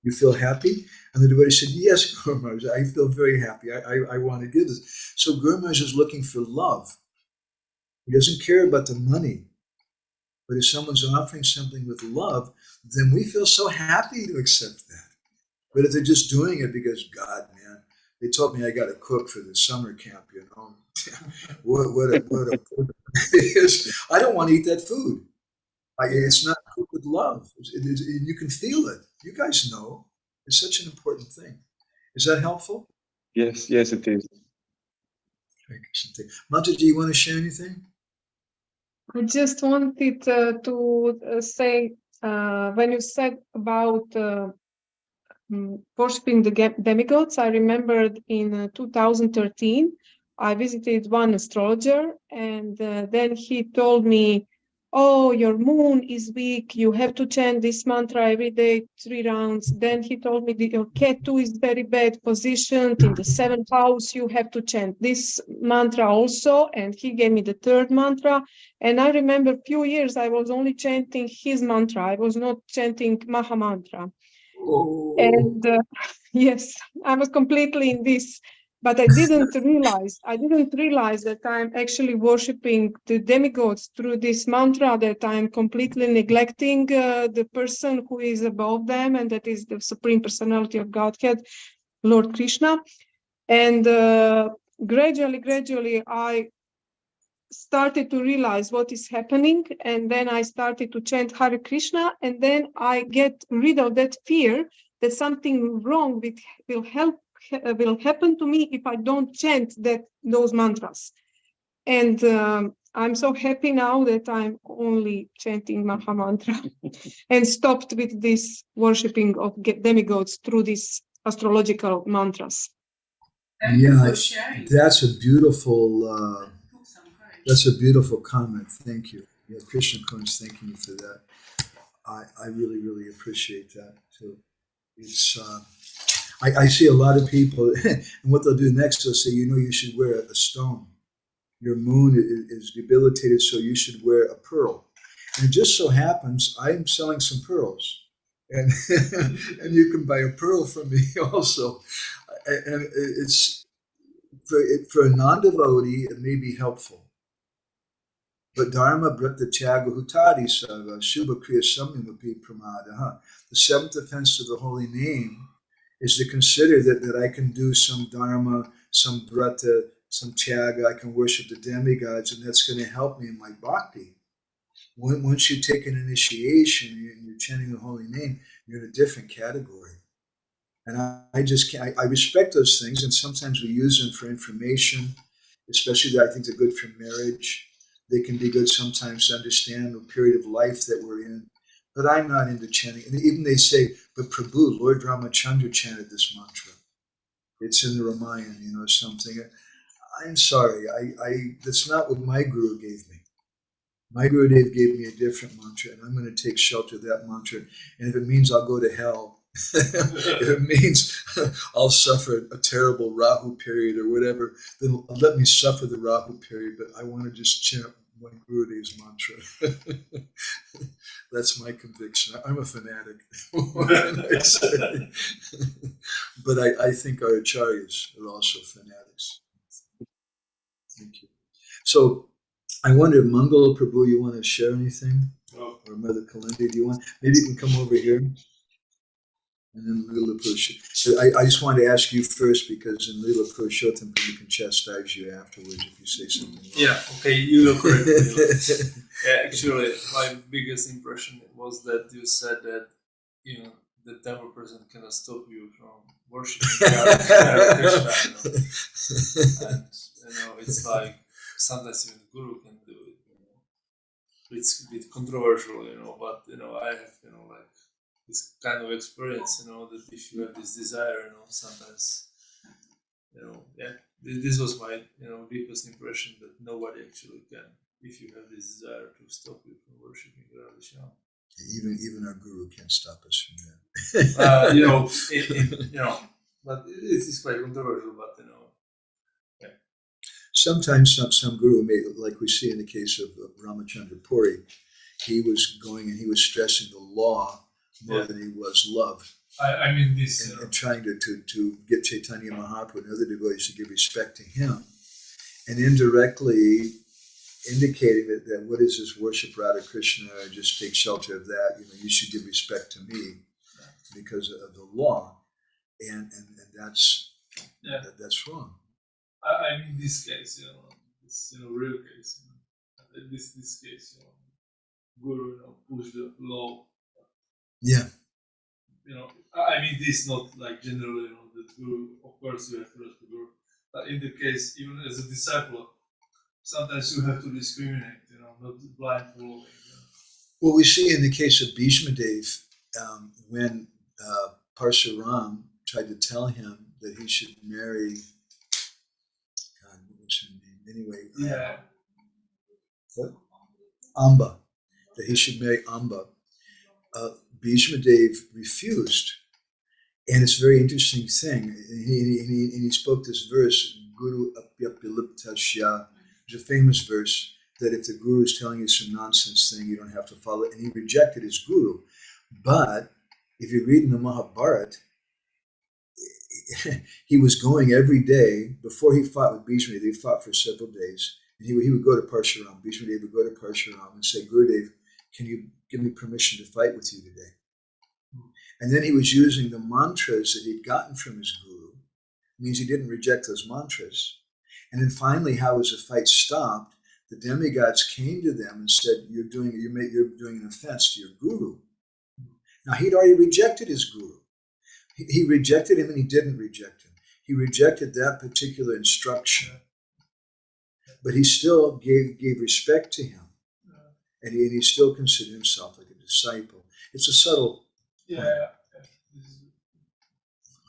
A: You feel happy? And the devotee said, yes, Guru Maharaj, I feel very happy. I want to give this. So Guru Maharaj is looking for love. He doesn't care about the money. But if someone's offering something with love, then we feel so happy to accept that. But if they're just doing it because, God, man, they told me I got to cook for the summer camp, you know. what a I don't want to eat that food. It's not cooked with love. You can feel it. You guys know. It's such an important thing. Is that helpful?
F: Yes, it is.
A: Mataji, do you want to share anything?
G: I just wanted to say, when you said about worshipping the demigods, I remembered in 2013, I visited one astrologer, and then he told me, oh, your moon is weak, you have to chant this mantra every day, 3 rounds. Then he told me that your Ketu is very bad positioned in the 7th house, you have to chant this mantra also. And he gave me the 3rd mantra. And I remember a few years I was only chanting his mantra, I was not chanting Maha Mantra.
A: Oh.
G: And yes, I was completely in this. But I didn't realize that I'm actually worshipping the demigods through this mantra, that I'm completely neglecting the person who is above them, and that is the Supreme Personality of Godhead, Lord Krishna. And gradually, I started to realize what is happening, and then I started to chant Hare Krishna, and then I get rid of that fear that something wrong will happen to me if I don't chant those mantras. And I'm so happy now that I'm only chanting Maha Mantra and stopped with this worshipping of demigods through these astrological mantras.
A: Yeah, that's a beautiful comment. Thank you. Yeah, Krishna Kun's thanking you for that. I really, really appreciate that too. It's I see a lot of people, and what they'll do next, they'll say, you should wear a stone. Your moon is debilitated, so you should wear a pearl. And it just so happens I'm selling some pearls, and and you can buy a pearl from me also. And it's for a non-devotee, it may be helpful. But dharma brata tyaga hutadi sava shubha kriya samyamapi pramadaha. The 7th offense of the holy name is to consider that I can do some dharma, some brata, some tyaga, I can worship the demigods, and that's going to help me in my bhakti. Once you take an initiation and you're chanting the holy name, you're in a different category. And I just can't, I respect those things, and sometimes we use them for information, especially that I think they're good for marriage. They can be good sometimes to understand the period of life that we're in. But I'm not into chanting. And even they say, but Prabhu, Lord Ramachandra chanted this mantra. It's in the Ramayana, something. I'm sorry, that's not what my guru gave me. My Gurudev gave me a different mantra, and I'm going to take shelter of that mantra. And if it means I'll go to hell, if it means I'll suffer a terrible Rahu period or whatever, then let me suffer the Rahu period. But I want to just chant my Gurudev's mantra. That's my conviction. I'm a fanatic. But I think our acharyas are also fanatics. Thank you. So I wonder, Mangala Prabhu, you want to share anything?
H: Oh.
A: Or Mother Kalindi, do you want? Maybe you can come over here. And then Lila Purushottam. So I just wanted to ask you first, because in Lila Purushottam, we can chastise you afterwards if you say something wrong.
H: Yeah, okay, you are correct. Yeah, actually, my biggest impression was that you said that, the temple person cannot stop you from worshiping Krishna. And, it's like, sometimes even the guru can do it, It's a bit controversial, but, I have, like, this kind of experience, that if you have this desire, sometimes, this was my, deepest impression that nobody actually can, if you have this desire, to stop you from worshiping Radha.
A: Even our guru can't stop us from that.
H: But it's quite controversial, but, yeah.
A: Sometimes some guru, like we see in the case of Ramachandra Puri, he was going and he was stressing the law more than he was love.
H: I mean this.
A: And trying to get Chaitanya Mahaprabhu and other devotees to give respect to him, and indirectly indicating that what is this worship Radha Krishna, just take shelter of that, you should give respect to me because of the law, and that's wrong.
H: I mean this case, it's real case, this case, Guru push the law.
A: Yeah.
H: I mean this not like generally, the Guru, of course you have to respect the Guru, but in the case, even as a disciple, sometimes you have to discriminate, not blind following.
A: Well, we see in the case of Bhishma Dev, when Parshuram tried to tell him that he should marry, God, what was her name? Anyway,
H: Yeah.
A: What? Amba, that he should marry Amba. Bhishma Dev refused. And it's a very interesting thing. He spoke this verse, Guru Apyapiliptasya, which is a famous verse, that if the guru is telling you some nonsense thing, you don't have to follow it. And he rejected his guru. But if you read in the Mahabharata, he was going every day, before he fought with Bhishma Dev, he fought for several days, and he would go to Parshuram. Bhishma Dev would go to Parshuram and say, Gurudev, can you give me permission to fight with you today? And then he was using the mantras that he'd gotten from his guru. It means he didn't reject those mantras. And then finally, how as the fight stopped, the demigods came to them and said, you're doing an offense to your guru. Now, he'd already rejected his guru. He rejected him and he didn't reject him. He rejected that particular instruction. But he still gave respect to him. And he still considered himself like a disciple. It's a subtle point.
H: Yeah.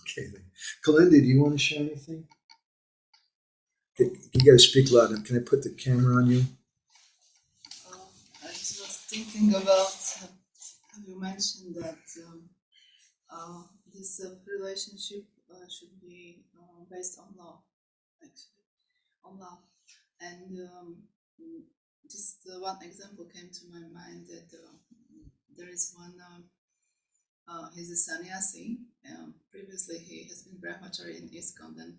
A: Okay. Kalindi, do you want to share anything? You got to speak loud. Can I put the camera on you?
I: I just was thinking about, you mentioned that this relationship should be based on love, actually, on love. And just one example came to my mind that there is one, he's a sannyasi. Previously, he has been brahmachari in ISKCON, then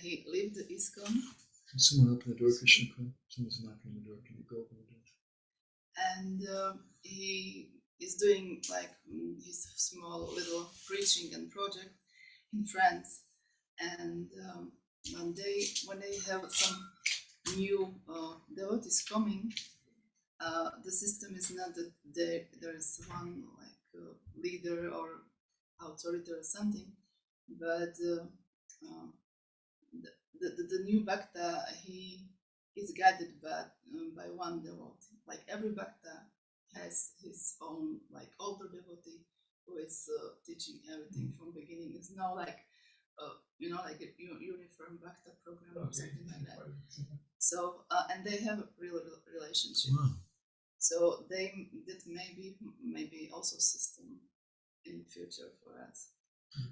I: he left the ISKCON.
A: Can someone open the door, Krishna? Someone's knocking on the door. Can you go open the door?
I: And he is doing like his small little preaching and project in France. And when they have some new devotees coming, the system is not that there is one like leader or authority or something, but the new bhakta, he is guided by one devotee. Like every bhakta has his own like older devotee who is teaching everything from beginning. It's not like like a uniform bhakta program or something like that. So and they have a real relationship.
A: Wow.
I: So that maybe also system in the future for us.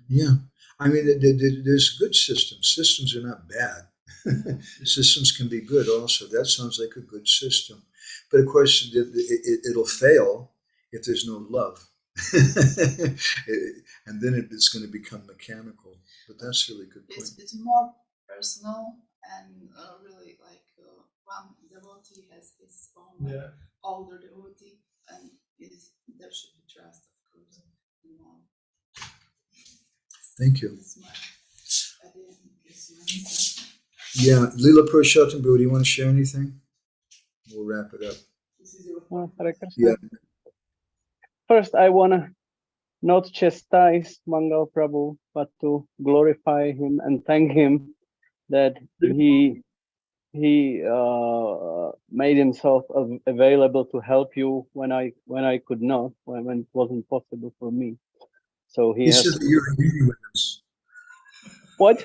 A: Yeah, I mean, there's good systems. Systems are not bad. Systems can be good also. That sounds like a good system. But of course, it'll fail if there's no love. And then it's going to become mechanical. But that's really good point.
I: It's more personal and really like one devotee has his own older devotee, and there should be trust, of course.
A: Thank you.
I: That's my idea.
A: Yeah, Leela Purushottam, do you want to share anything? We'll wrap it up.
J: Hare Krishna.
A: Yeah.
J: First, I want to not chastise Mangal Prabhu, but to glorify him and thank him that he made himself available to help you when I could not, when it wasn't possible for me. So he
A: said that you were angry with us.
J: What?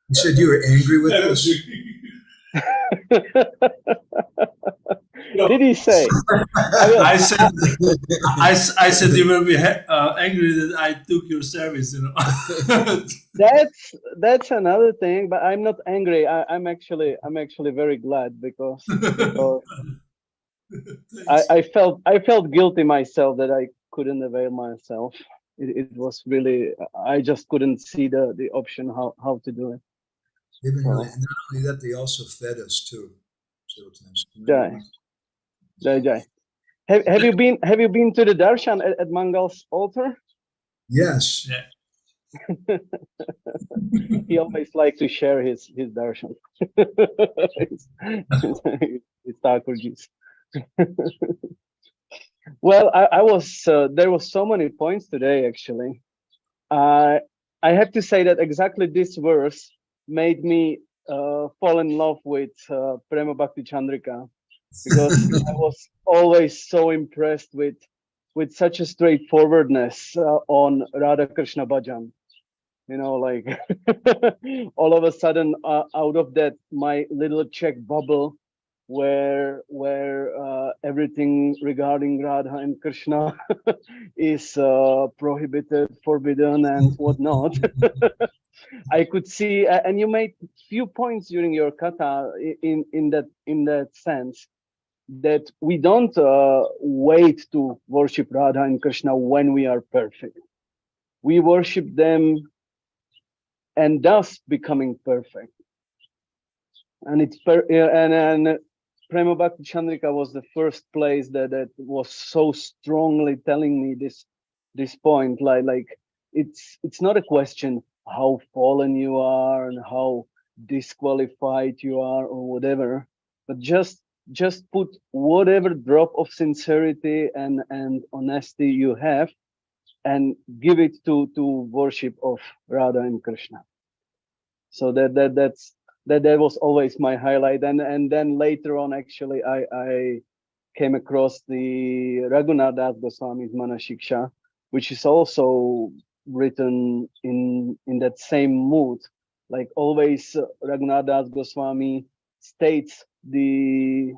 A: You said you were angry with us.
J: Did he say?
H: I said you will be angry that I took your service.
J: That's another thing, but I'm not angry. I'm actually very glad because I felt guilty myself that I couldn't avail myself. It was really, I just couldn't see the option how to do it.
A: They've been really, and not only that, they also fed us too. Several times.
J: Jai. Have you been to the darshan at Mangal's altar?
A: Yes.
H: Yeah.
J: He always likes to share his darshan. His Thakurji's. Well, I was there was so many points today actually. I have to say that exactly this verse made me fall in love with Prema-bhakti-candrika, because I was always so impressed with such a straightforwardness on Radha Krishna bhajan. You know, like all of a sudden out of that my little Czech bubble where everything regarding Radha and Krishna is prohibited, forbidden, and whatnot. I could see, and you made few points during your katha in that sense, that we don't wait to worship Radha and Krishna when we are perfect. We worship them and thus becoming perfect. And it's and Prema-bhakti-candrika was the first place that was so strongly telling me this point, like it's not a question how fallen you are and how disqualified you are or whatever, but just put whatever drop of sincerity and honesty you have and give it to worship of Radha and Krishna. So that was always my highlight. And then later on, actually, I came across the Raghunath Das Goswami's Manashiksha, which is also written in that same mood. Like always, Raghunath Das Goswami states the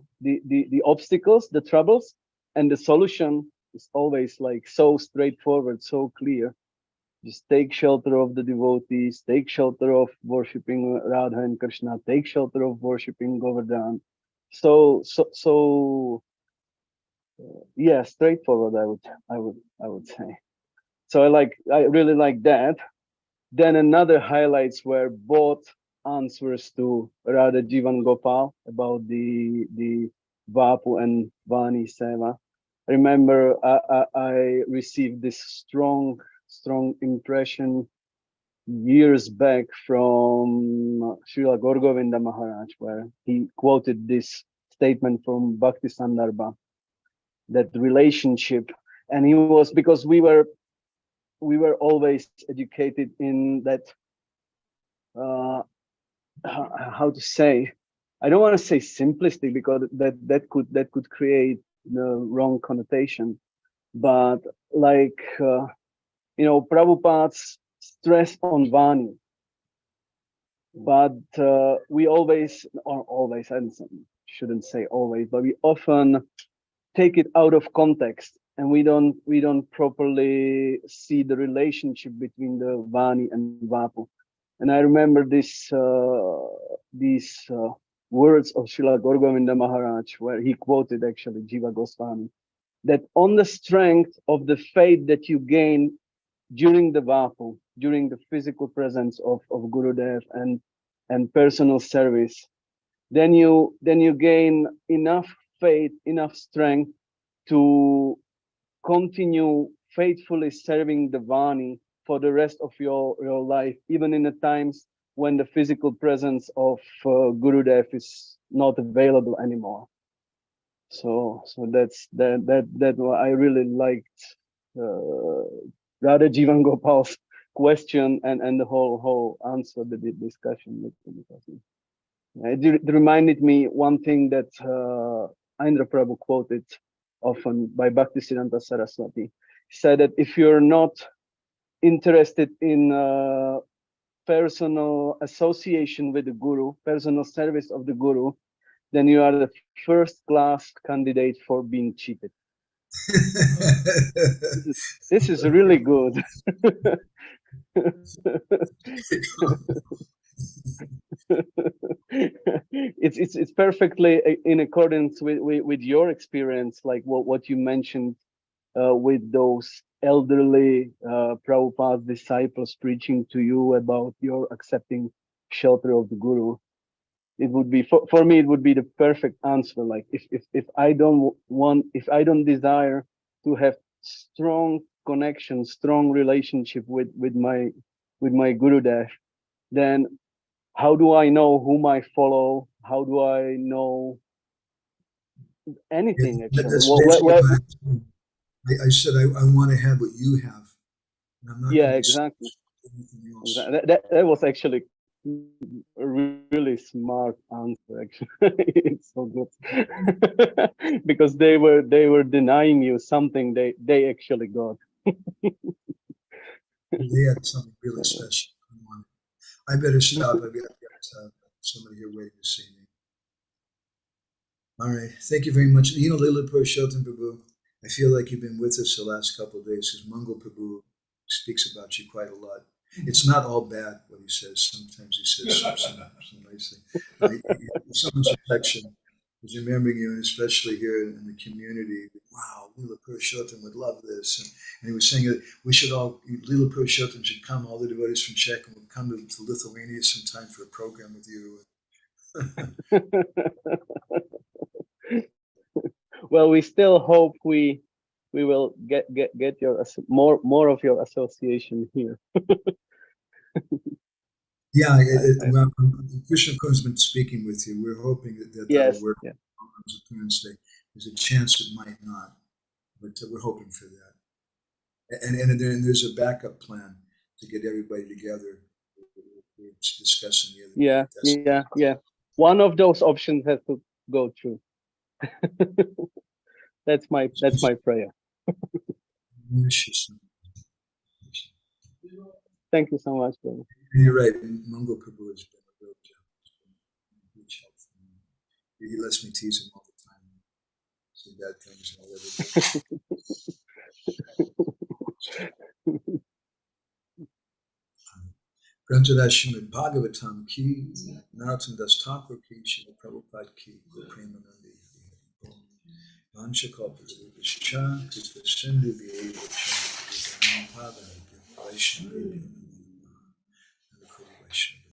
J: obstacles, the troubles, and the solution is always like so straightforward, so clear. Just take shelter of the devotees, take shelter of worshipping Radha and Krishna, take shelter of worshipping Govardhan. So yeah, straightforward. I would say. So I really like that. Then another highlights were both answers to Radha Jivan Gopal about the Vapu and Vani Seva. Remember, I received this strong impression years back from Srila Gaur Govinda Maharaj, where he quoted this statement from Bhakti Sandarbha, that relationship. And he was, because we were always educated in that, how to say, I don't want to say simplistic, because that could create the wrong connotation, but like Prabhupada's stress on Vani. But we always, or always, I shouldn't say always, but we often take it out of context, and we don't properly see the relationship between the Vani and Vapu. And I remember these words of Srila Gauragovinda Maharaj, where he quoted actually Jiva Goswami, that on the strength of the faith that you gain during the Vapu, during the physical presence of Gurudev and personal service, then you gain enough faith, enough strength to continue faithfully serving the Vani for the rest of your life, even in the times when the physical presence of Gurudev is not available anymore. So that's that I really liked Radha Jivan Gopal's question and the whole answer, the discussion. It reminded me one thing that Indra Prabhu quoted often by Bhaktisiddhanta Saraswati. He said that if you're not interested in personal association with the Guru, personal service of the Guru, then you are the first class candidate for being cheated. This is really good. It's perfectly in accordance with your experience, like what you mentioned with those elderly Prabhupada's disciples preaching to you about your accepting shelter of the Guru. It would be for me, it would be the perfect answer. Like if I don't desire to have strong connection, strong relationship with my Gurudev, then how do I know whom I follow? How do I know anything? Actually,
A: I said I want to have what you have. And I'm not
J: exactly. That was actually a really smart answer. Actually, it's so good because they were denying you something they actually got.
A: They had something really special. I better stop. I've got somebody here waiting to see me. All right. Thank you very much. Lila Purushottam Prabhu, I feel like you've been with us the last couple of days because Mangal Prabhu speaks about you quite a lot. It's not all bad what he says. Sometimes he says some nice thing. Someone's affection is remembering you, and especially here in the community. Wow, Lila Purushottam would love this. And he was saying that Lila Purushottam should come, all the devotees from Czech would come to Lithuania sometime for a program with you.
J: Well, we still hope we will get your more of your association here.
A: Yeah, Krishna has been speaking with you. We're hoping that will work on Wednesday. There's a chance it might not, but we're hoping for that. And then there's a backup plan to get everybody together. We're discussing the other.
J: Yeah. One of those options has to go through. That's my prayer. Thank you so much, brother.
A: You're right. Mangal Prabhu has been a real huge help for me. He lets me tease him all the time. Say bad things and all that. Grantada Srimad Bhagavatam ki, Narottam Das Thakur ki, Srila Prabhupada ki, Prema-bhakti-candrika. Vanchakalpa Sindhu